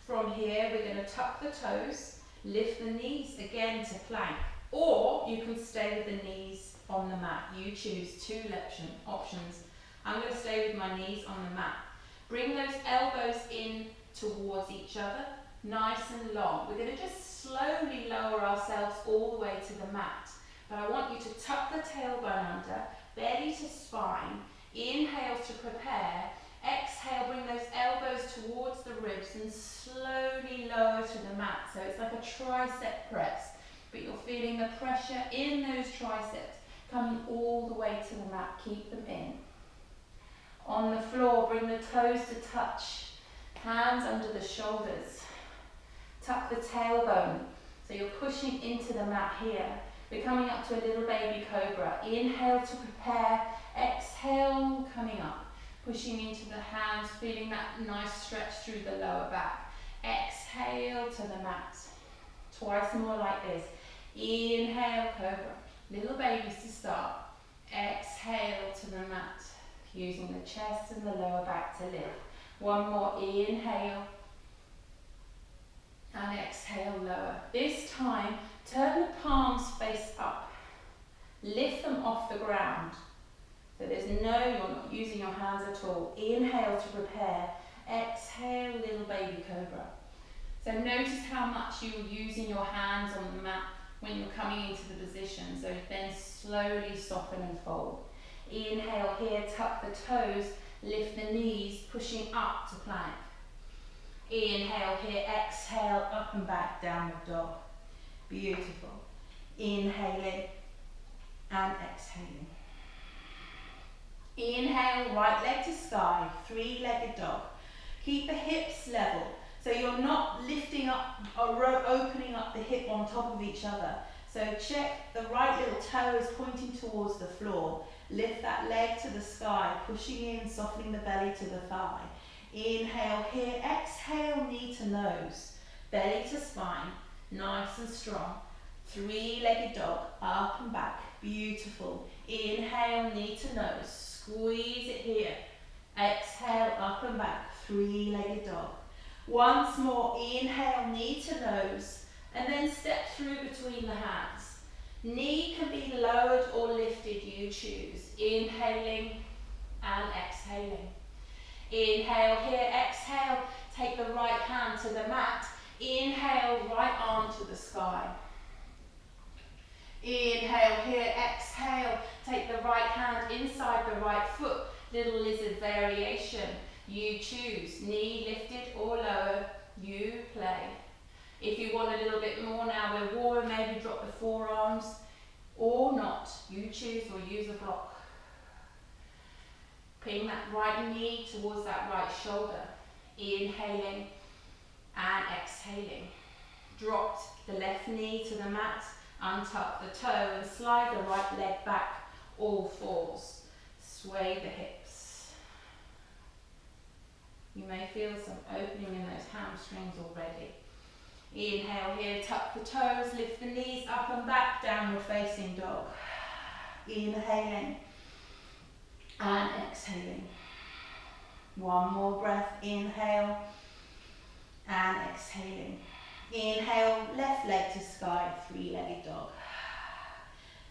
From here, we're going to tuck the toes, lift the knees again to plank, or you can stay with the knees on the mat. You choose 2 options. I'm going to stay with my knees on the mat. Bring those elbows in towards each other, nice and long. We're going to just slowly lower ourselves all the way to the mat. But I want you to tuck the tailbone under, belly to spine. Inhale to prepare. Exhale, bring those elbows towards the ribs and slowly lower to the mat. So it's like a tricep press, but you're feeling the pressure in those triceps coming all the way to the mat. Keep them in. On the floor, bring the toes to touch, hands under the shoulders. Tuck the tailbone, so you're pushing into the mat here. We're coming up to a little baby cobra. Inhale to prepare, exhale, coming up. Pushing into the hands, feeling that nice stretch through the lower back. Exhale to the mat. Twice more like this. Inhale, cobra. Little babies to start. Exhale to the mat. Using the chest and the lower back to lift. 1 more. Inhale. And exhale, lower. This time, turn the palms face up. Lift them off the ground. So you're not using your hands at all. Inhale to prepare. Exhale, little baby cobra. So notice how much you're using your hands on the mat when you're coming into the position. So then slowly soften and fold. Inhale here, tuck the toes, lift the knees, pushing up to plank. Inhale here, exhale, up and back, downward dog. Beautiful. Inhaling and exhaling. Inhale, right leg to sky, 3-legged dog. Keep the hips level, so you're not lifting up or opening up the hip on top of each other. So check the right little toes pointing towards the floor. Lift that leg to the sky, pushing in, softening the belly to the thigh. Inhale here, exhale, knee to nose, belly to spine, nice and strong. 3-legged dog, up and back, beautiful. Inhale, knee to nose. Squeeze it here. Exhale, up and back, 3-legged dog. Once more, inhale, knee to nose, and then step through between the hands. Knee can be lowered or lifted, you choose. Inhaling and exhaling. Inhale here, exhale, take the right hand to the mat. Inhale, right arm to the sky. Inhale here, exhale, take the right hand inside the right foot, little lizard variation. You choose, knee lifted or lower, you play. If you want a little bit more now, we're warm, maybe drop the forearms or not, you choose, or use a block. Ping that right knee towards that right shoulder. Inhaling and exhaling. Dropped the left knee to the mat, untuck the toe and slide the right leg back, all fours. Sway the hips. You may feel some opening in those hamstrings already. Inhale here, tuck the toes, lift the knees up and back, downward facing dog. Inhaling and exhaling. One more breath, inhale and exhaling. Inhale, left leg to sky, three-legged dog.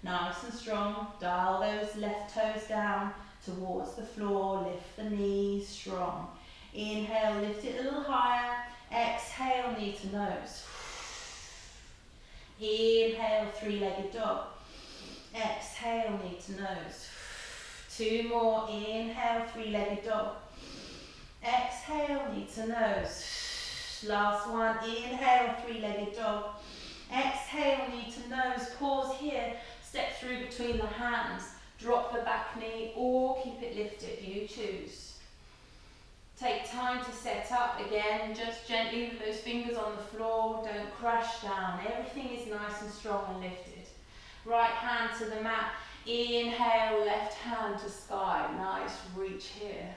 Nice and strong, dial those left toes down towards the floor, lift the knees strong. Inhale, lift it a little higher, exhale, knee to nose. Inhale, three-legged dog. Exhale, knee to nose. Two more, inhale, three-legged dog. Exhale, knee to nose. Last one, inhale, three-legged dog. Exhale, knee to nose, pause here, step through between the hands, drop the back knee or keep it lifted, you choose. Take time to set up again, just gently with those fingers on the floor, don't crash down, everything is nice and strong and lifted. Right hand to the mat, inhale, left hand to sky, nice reach here.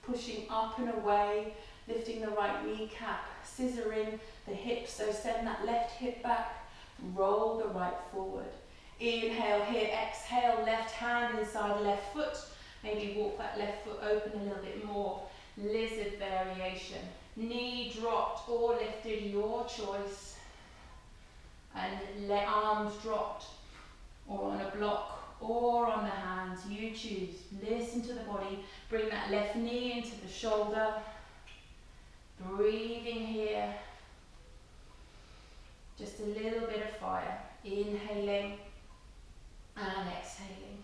Pushing up and away, lifting the right kneecap, scissoring the hips, so send that left hip back, roll the right forward. Inhale here, exhale, left hand inside left foot, maybe walk that left foot open a little bit more, lizard variation. Knee dropped or lifted, your choice, and arms dropped or on a block or on the hands, you choose. Listen to the body, bring that left knee into the shoulder, breathing here, just a little bit of fire, inhaling and exhaling.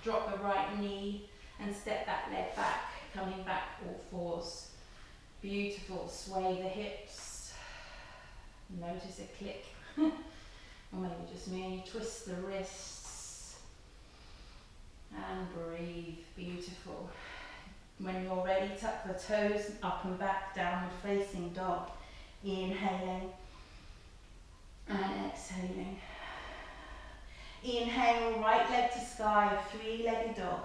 Drop the right knee and step that leg back, coming back all fours. Beautiful, sway the hips, notice a click, or maybe just me, twist the wrists and breathe, beautiful. When you're ready, tuck the toes up and back, downward facing dog. Inhaling and exhaling. Inhale, right leg to sky, three-legged dog.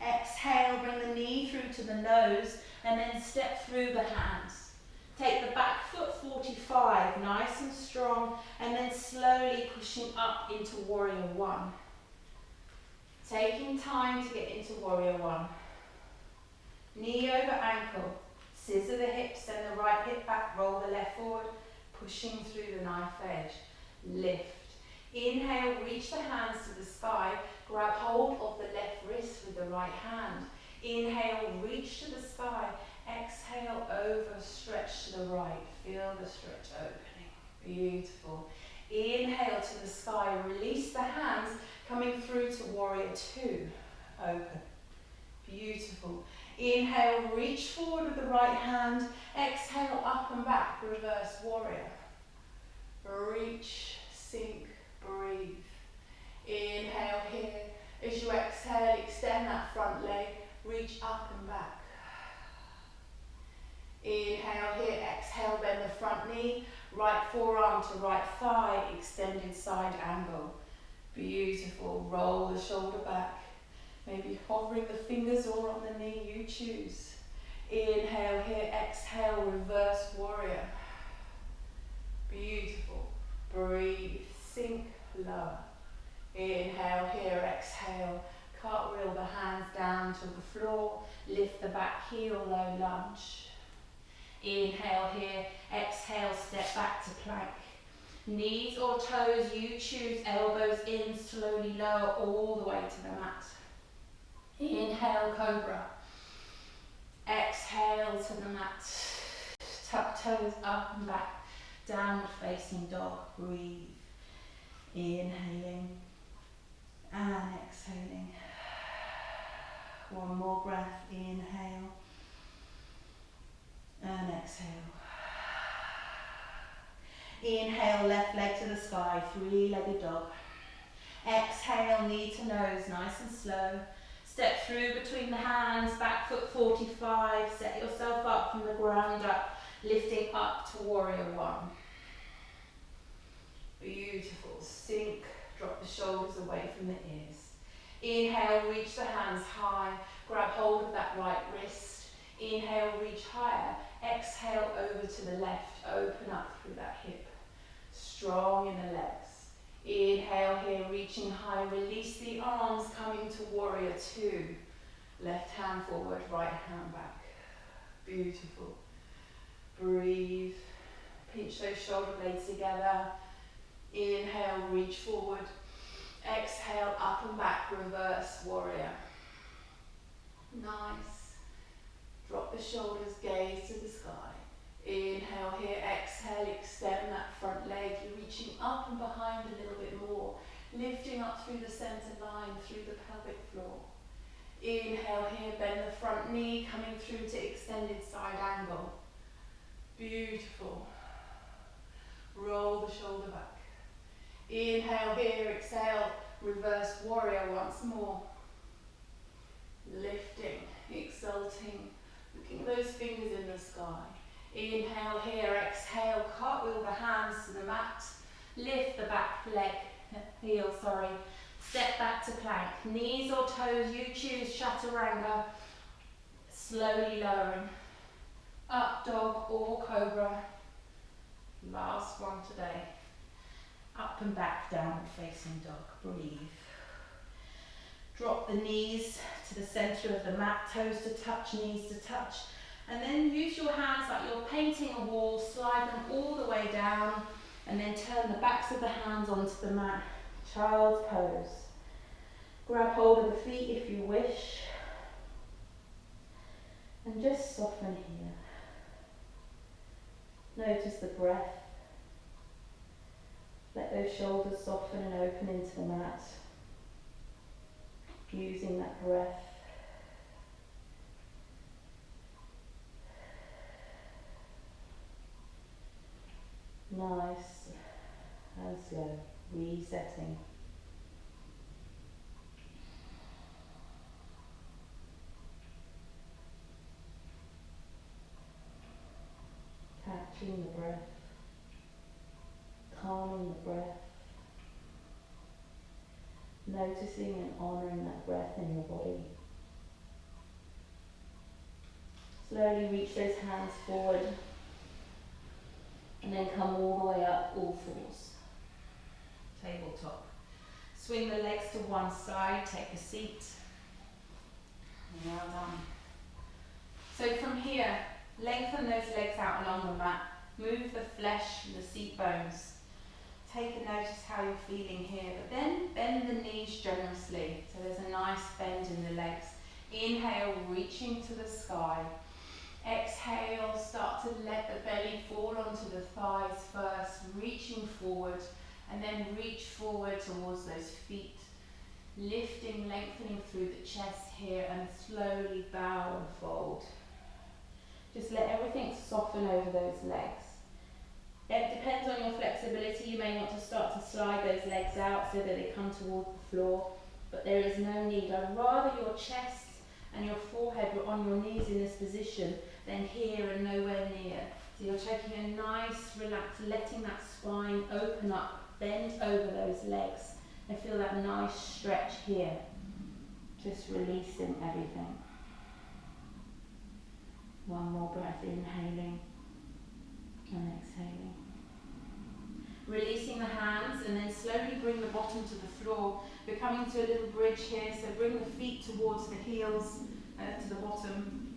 Exhale, bring the knee through to the nose and then step through the hands. Take the back foot 45, nice and strong, and then slowly pushing up into warrior one. Taking time to get into warrior one. Knee over ankle, scissor the hips, send the right hip back, roll the left forward, pushing through the knife edge. Lift. Inhale, reach the hands to the sky, grab hold of the left wrist with the right hand. Inhale, reach to the sky, exhale, over, stretch to the right. Feel the stretch opening. Beautiful. Inhale to the sky, release the hands, coming through to warrior two. Open. Beautiful. Inhale, reach forward with the right hand. Exhale, up and back, reverse warrior. Reach, sink, breathe. Inhale here. As you exhale, extend that front leg. Reach up and back. Inhale here, exhale, bend the front knee. Right forearm to right thigh, extended side angle. Beautiful. Roll the shoulder back. Maybe hovering the fingers or on the knee, you choose. Inhale here, exhale, reverse warrior. Beautiful. Breathe, sink, lower. Inhale here, exhale, cartwheel the hands down to the floor, lift the back heel, low lunge. Inhale here, exhale, step back to plank. Knees or toes, you choose, elbows in, slowly lower all the way to the mat. Inhale, cobra. Exhale to the mat. Tuck toes up and back. Downward facing dog. Breathe. Inhaling and exhaling. One more breath. Inhale and exhale. Inhale, left leg to the sky, three-legged dog. Exhale, knee to nose, nice and slow. Step through between the hands, back foot 45. Set yourself up from the ground up, lifting up to warrior one. Beautiful. Sink, drop the shoulders away from the ears. Inhale, reach the hands high. Grab hold of that right wrist. Inhale, reach higher. Exhale, over to the left. Open up through that hip. Strong in the legs. Inhale here, reaching high. Release the arms, coming to warrior two. Left hand forward, right hand back. Beautiful. Breathe. Pinch those shoulder blades together. Inhale, reach forward. Exhale, up and back, reverse warrior. Nice. Drop the shoulders, gaze to the sky. Inhale here, exhale, extend that front leg. You're reaching up and behind a little bit more. Lifting up through the center line, through the pelvic floor. Inhale here, bend the front knee, coming through to extended side angle. Beautiful. Roll the shoulder back. Inhale here, exhale, reverse warrior once more. Lifting, exalting, looking those fingers in the sky. Inhale here, exhale, cartwheel the hands to the mat. Lift the back leg, heel, Step back to plank. Knees or toes, you choose, chaturanga. Slowly lowering. Up dog or cobra. Last one today. Up and back, downward facing dog. Breathe. Drop the knees to the center of the mat, toes to touch, knees to touch. And then use your hands like you're painting a wall, slide them all the way down, and then turn the backs of the hands onto the mat. Child's pose. Grab hold of the feet if you wish. And just soften here. Notice the breath. Let those shoulders soften and open into the mat. Using that breath. Nice and slow. Resetting. Catching the breath. Calming the breath. Noticing and honouring that breath in your body. Slowly reach those hands forward and then come all the way up, all fours. Tabletop. Swing the legs to one side, take a seat. Well done. So from here, lengthen those legs out along the mat. Move the flesh and the seat bones. Take a notice how you're feeling here, but then bend the knees generously. So there's a nice bend in the legs. Inhale, reaching to the sky. Exhale, start to let the belly fall onto the thighs first, reaching forward, and then reach forward towards those feet. Lifting, lengthening through the chest here, and slowly bow and fold. Just let everything soften over those legs. It depends on your flexibility. You may want to start to slide those legs out so that they come towards the floor, but there is no need. I'd rather your chest and your forehead were on your knees in this position than here and nowhere near. So you're taking a nice relax, letting that spine open up, bend over those legs, and feel that nice stretch here. Just releasing everything. One more breath, inhaling and exhaling. Releasing the hands, and then slowly bring the bottom to the floor. We're coming to a little bridge here, so bring the feet towards the heels, to the bottom.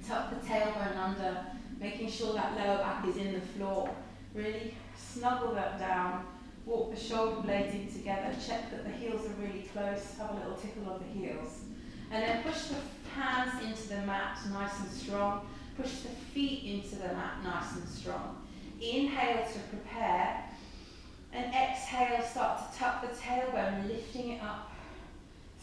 Tuck the tailbone under, making sure that lower back is in the floor. Really snuggle that down. Walk the shoulder blades in together. Check that the heels are really close. Have a little tickle of the heels. And then push the hands into the mat, nice and strong. Push the feet into the mat, nice and strong. Inhale to prepare. And exhale, start to tuck the tailbone, lifting it up.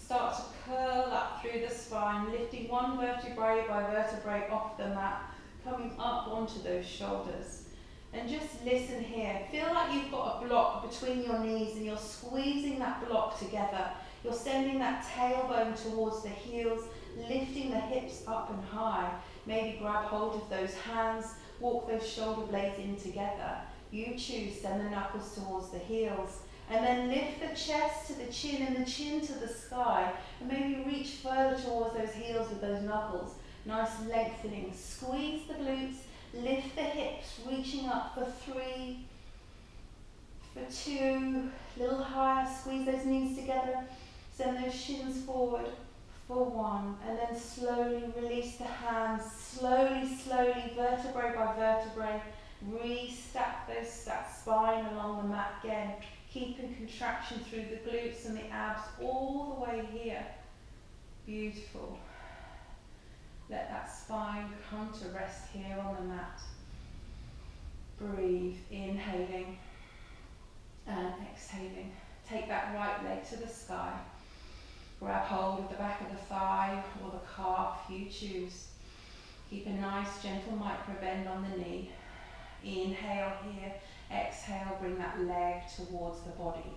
Start to curl up through the spine, lifting one vertebrae by vertebrae off the mat, coming up onto those shoulders. And just listen here. Feel like you've got a block between your knees and you're squeezing that block together. You're sending that tailbone towards the heels, lifting the hips up and high. Maybe grab hold of those hands, walk those shoulder blades in together. You choose, send the knuckles towards the heels. And then lift the chest to the chin and the chin to the sky. And maybe reach further towards those heels with those knuckles. Nice lengthening. Squeeze the glutes, lift the hips, reaching up for 3, for 2, a little higher, squeeze those knees together, send those shins forward for 1, and then slowly release the hands, slowly, vertebrae by vertebrae, restack that spine along the mat again, keeping contraction through the glutes and the abs all the way here. Beautiful. Let that spine come to rest here on the mat. Breathe, inhaling and exhaling. Take that right leg to the sky. Grab hold of the back of the thigh or the calf, you choose. Keep a nice gentle micro bend on the knee. Inhale here, exhale, bring that leg towards the body.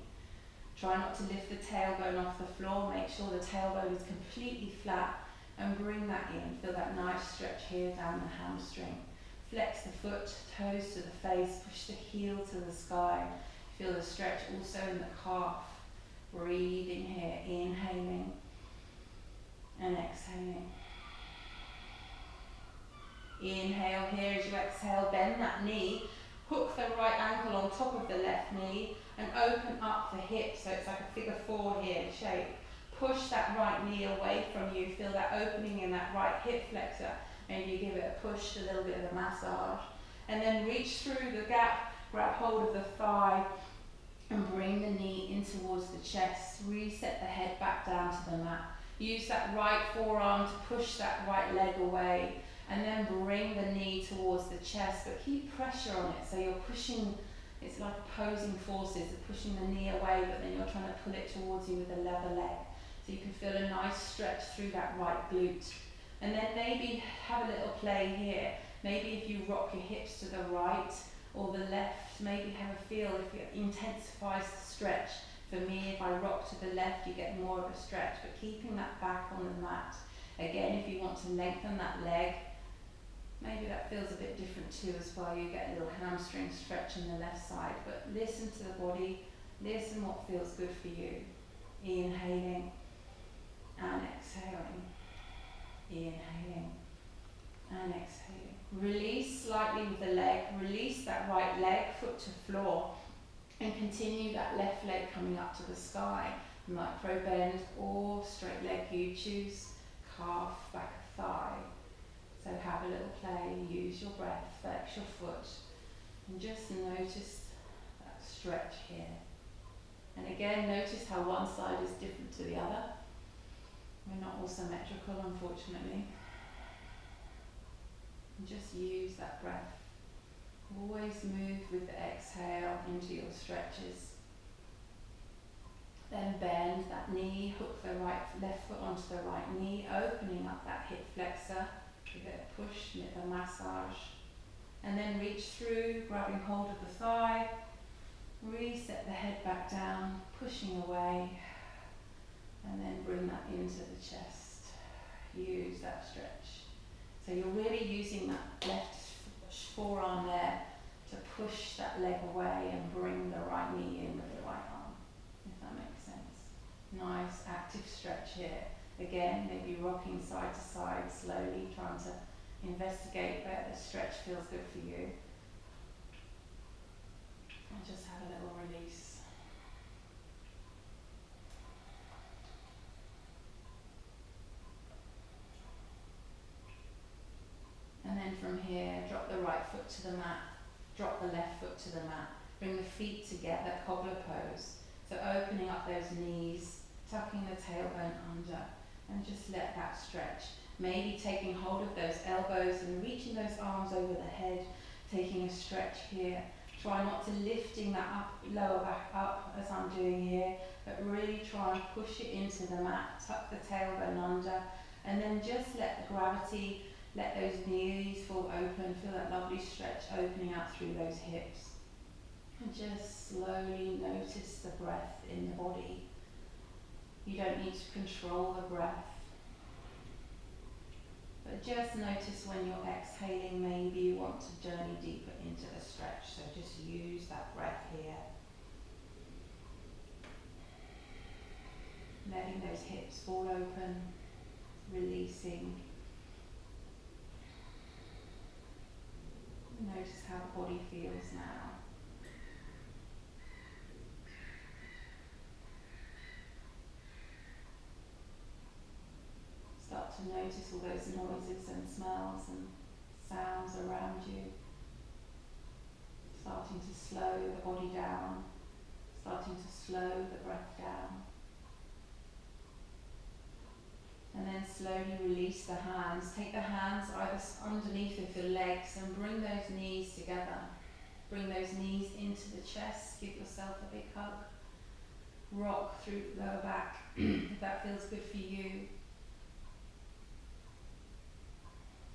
Try not to lift the tailbone off the floor, make sure the tailbone is completely flat and bring that in. Feel that nice stretch here down the hamstring. Flex the foot, toes to the face, push the heel to the sky. Feel the stretch also in the calf. Breathing here, inhaling and exhaling. Inhale here as you exhale, bend that knee, hook the right ankle on top of the left knee and open up the hip so it's like a figure 4 here shape. Push that right knee away from you, feel that opening in that right hip flexor. Maybe you give it a push, a little bit of a massage. And then reach through the gap, grab hold of the thigh and bring the knee in towards the chest. Reset the head back down to the mat. Use that right forearm to push that right leg away and then bring the knee towards the chest, but keep pressure on it. So you're pushing, it's like opposing forces, pushing the knee away, but then you're trying to pull it towards you with a leather leg. So you can feel a nice stretch through that right glute. And then maybe have a little play here. Maybe if you rock your hips to the right or the left, maybe have a feel if it intensifies the stretch. For me, if I rock to the left, you get more of a stretch, but keeping that back on the mat. Again, if you want to lengthen that leg, maybe that feels a bit different too as well. You get a little hamstring stretch on the left side, but listen to the body, listen what feels good for you. Inhaling and exhaling. Inhaling and exhaling. Release slightly with the leg, release that right leg, foot to floor, and continue that left leg coming up to the sky. Micro bend or straight leg, you choose. Calf, back of thigh. So have a little play, use your breath, flex your foot, and just notice that stretch here. And again, notice how one side is different to the other. We're not all symmetrical, unfortunately. And just use that breath. Always move with the exhale into your stretches. Then bend that knee, hook the left foot onto the right knee, opening up that hip flexor. Give it a push, a massage. And then reach through, grabbing hold of the thigh. Reset the head back down, pushing away. And then bring that into the chest. Use that stretch. So you're really using that left forearm there to push that leg away and bring the right knee in with the right arm, if that makes sense. Nice active stretch here. Again, maybe rocking side to side slowly, trying to investigate where the stretch feels good for you. And just have a little release. And then from here, drop the right foot to the mat, drop the left foot to the mat. Bring the feet together, cobbler pose. So opening up those knees, tucking the tailbone under, and just let that stretch. Maybe taking hold of those elbows and reaching those arms over the head, taking a stretch here. Try not to lifting that up, lower back up as I'm doing here, but really try and push it into the mat, tuck the tailbone under, and then just let the gravity, let those knees fall open, feel that lovely stretch opening out through those hips. And just slowly notice the breath in the body. You don't need to control the breath, but But just notice when you're exhaling, maybe you want to journey deeper into the stretch, so just use that breath here. Letting those hips fall open, releasing. Notice how the body feels now. Start to notice all those noises and smells and sounds around you. Starting to slow the body down, starting to slow the breath down. And then slowly release the hands. Take the hands either underneath of your legs and bring those knees together. Bring those knees into the chest. Give yourself a big hug. Rock through the lower back if that feels good for you.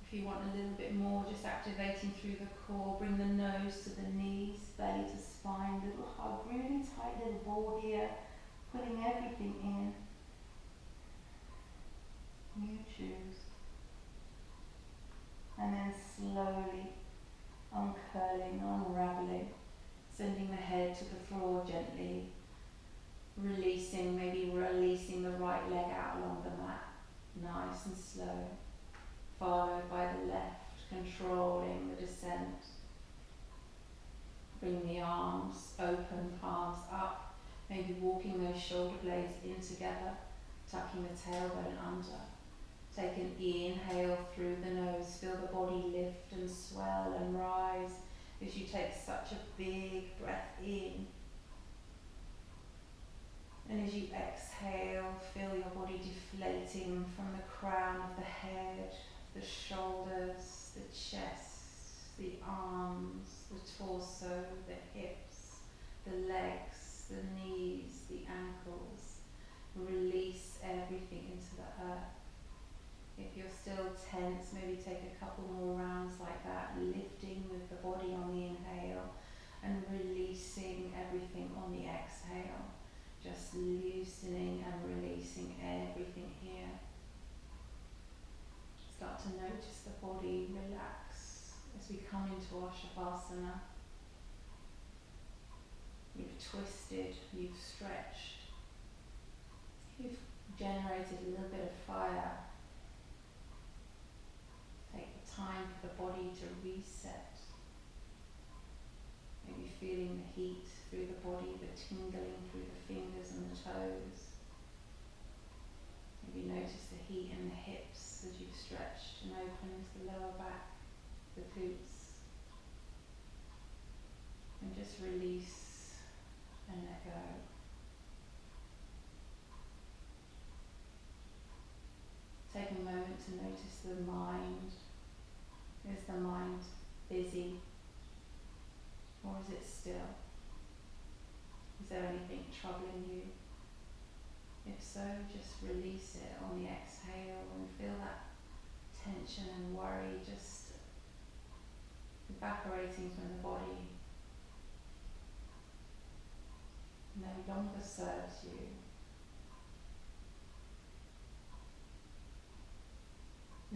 If you want a little bit more, just activating through the core. Bring the nose to the knees, belly to spine. Little hug, really tight little ball here. Pulling everything in. You choose. And then slowly uncurling, unraveling, sending the head to the floor gently, releasing, maybe releasing the right leg out along the mat, nice and slow, followed by the left, controlling the descent. Bring the arms open, palms up, maybe walking those shoulder blades in together, tucking the tailbone under. Take an inhale through the nose, feel the body lift and swell and rise as you take such a big breath in. And as you exhale, feel your body deflating from the crown of the head, the shoulders, the chest, the arms, the torso, the hips, the legs, the knees, the ankles. Release everything into the earth. If you're still tense, maybe take a couple more rounds like that, lifting with the body on the inhale and releasing everything on the exhale. Just loosening and releasing everything here. Start to notice the body relax as we come into our Shavasana. You've twisted, you've stretched, you've generated a little bit of fire. Take the time for the body to reset. Maybe feeling the heat through the body, the tingling through the fingers and the toes. Maybe notice the heat in the hips as you've stretched and opened the lower back, the glutes. And just release and let go. Take a moment to notice the mind. Is the mind busy, or is it still? Is there anything troubling you? If so, just release it on the exhale and feel that tension and worry just evaporating from the body. No longer serves you.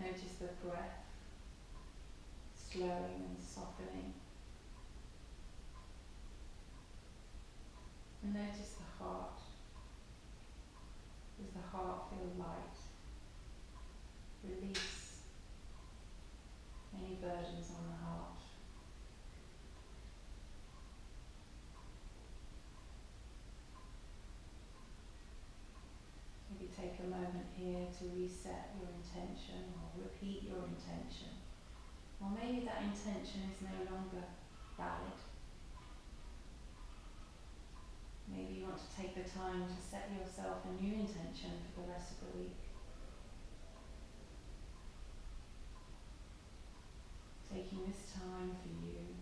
Notice the breath slowing and softening. And notice the heart. Does the heart feel light? Release any burdens on the heart. Maybe take a moment here to reset your intention or repeat your intention. Or maybe that intention is no longer valid. Maybe you want to take the time to set yourself a new intention for the rest of the week. Taking this time for you.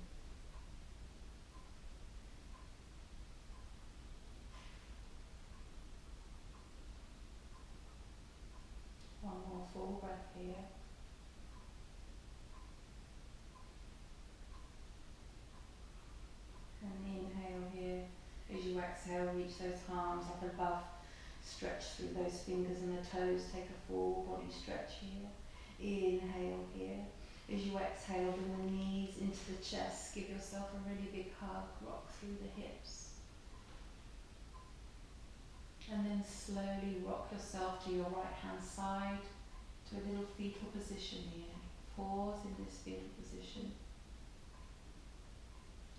One more full breath here. And inhale here. As you exhale, reach those arms up above. Stretch through those fingers and the toes. Take a full body stretch here. Inhale here. As you exhale, bring the knees into the chest. Give yourself a really big hug. Rock through the hips. And then slowly rock yourself to your right hand side to a little fetal position here. Pause in this fetal position.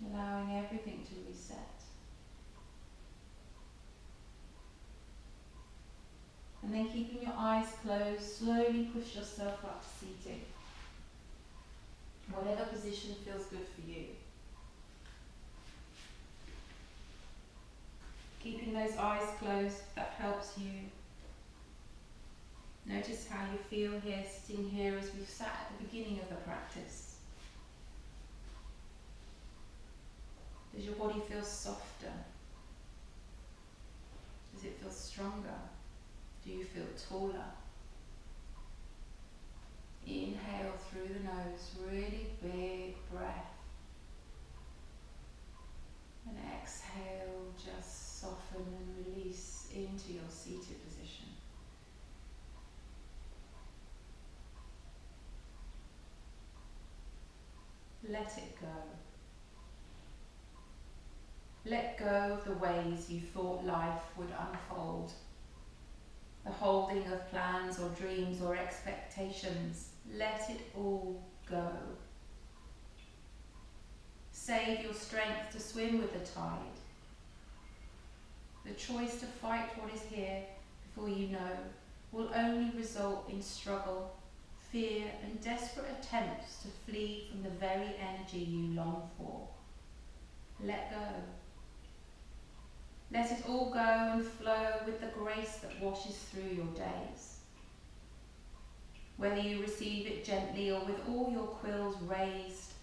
Allowing everything to reset. And then keeping your eyes closed, slowly push yourself up to seating. Whatever position feels good for you. Keeping those eyes closed, that helps you. Notice how you feel here, sitting here as we've sat at the beginning of the practice. Does your body feel softer? Does it feel stronger? Do you feel taller? Inhale through the nose, really big breath. And exhale, just soften and release into your seated position. Let it go. Let go of the ways you thought life would unfold. The holding of plans or dreams or expectations. Let it all go. Save your strength to swim with the tide. The choice to fight what is here before you know will only result in struggle, fear and desperate attempts to flee from the very energy you long for. Let go. Let it all go and flow with the grace that washes through your days. Whether you receive it gently or with all your quills raised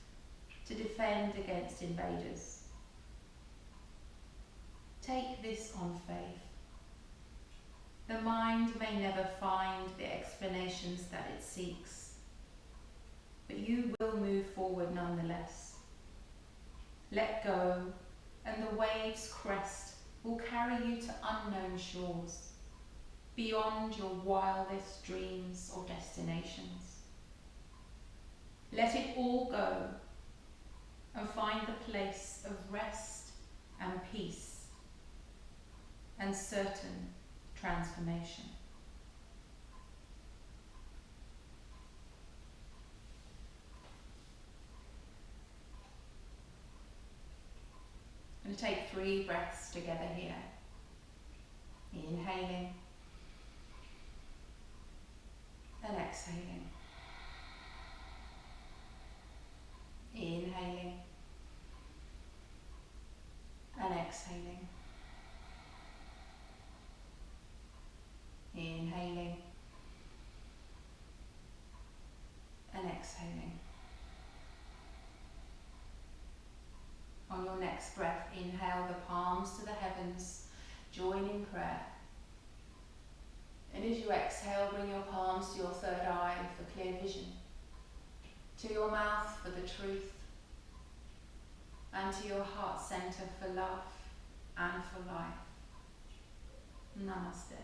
to defend against invaders. Take this on faith. The mind may never find the explanations that it seeks, but you will move forward nonetheless. Let go, and the wave's crest will carry you to unknown shores, beyond your wildest dreams or destinations. Let it all go, and find the place of rest and peace, and certain transformation. I'm going to take 3 breaths together here. Inhaling and exhaling. Inhaling and exhaling. Inhaling and exhaling. On your next breath, inhale the palms to the heavens, join in prayer. And as you exhale, bring your palms to your third eye for clear vision, to your mouth for the truth, and to your heart center for love and for life. Namaste.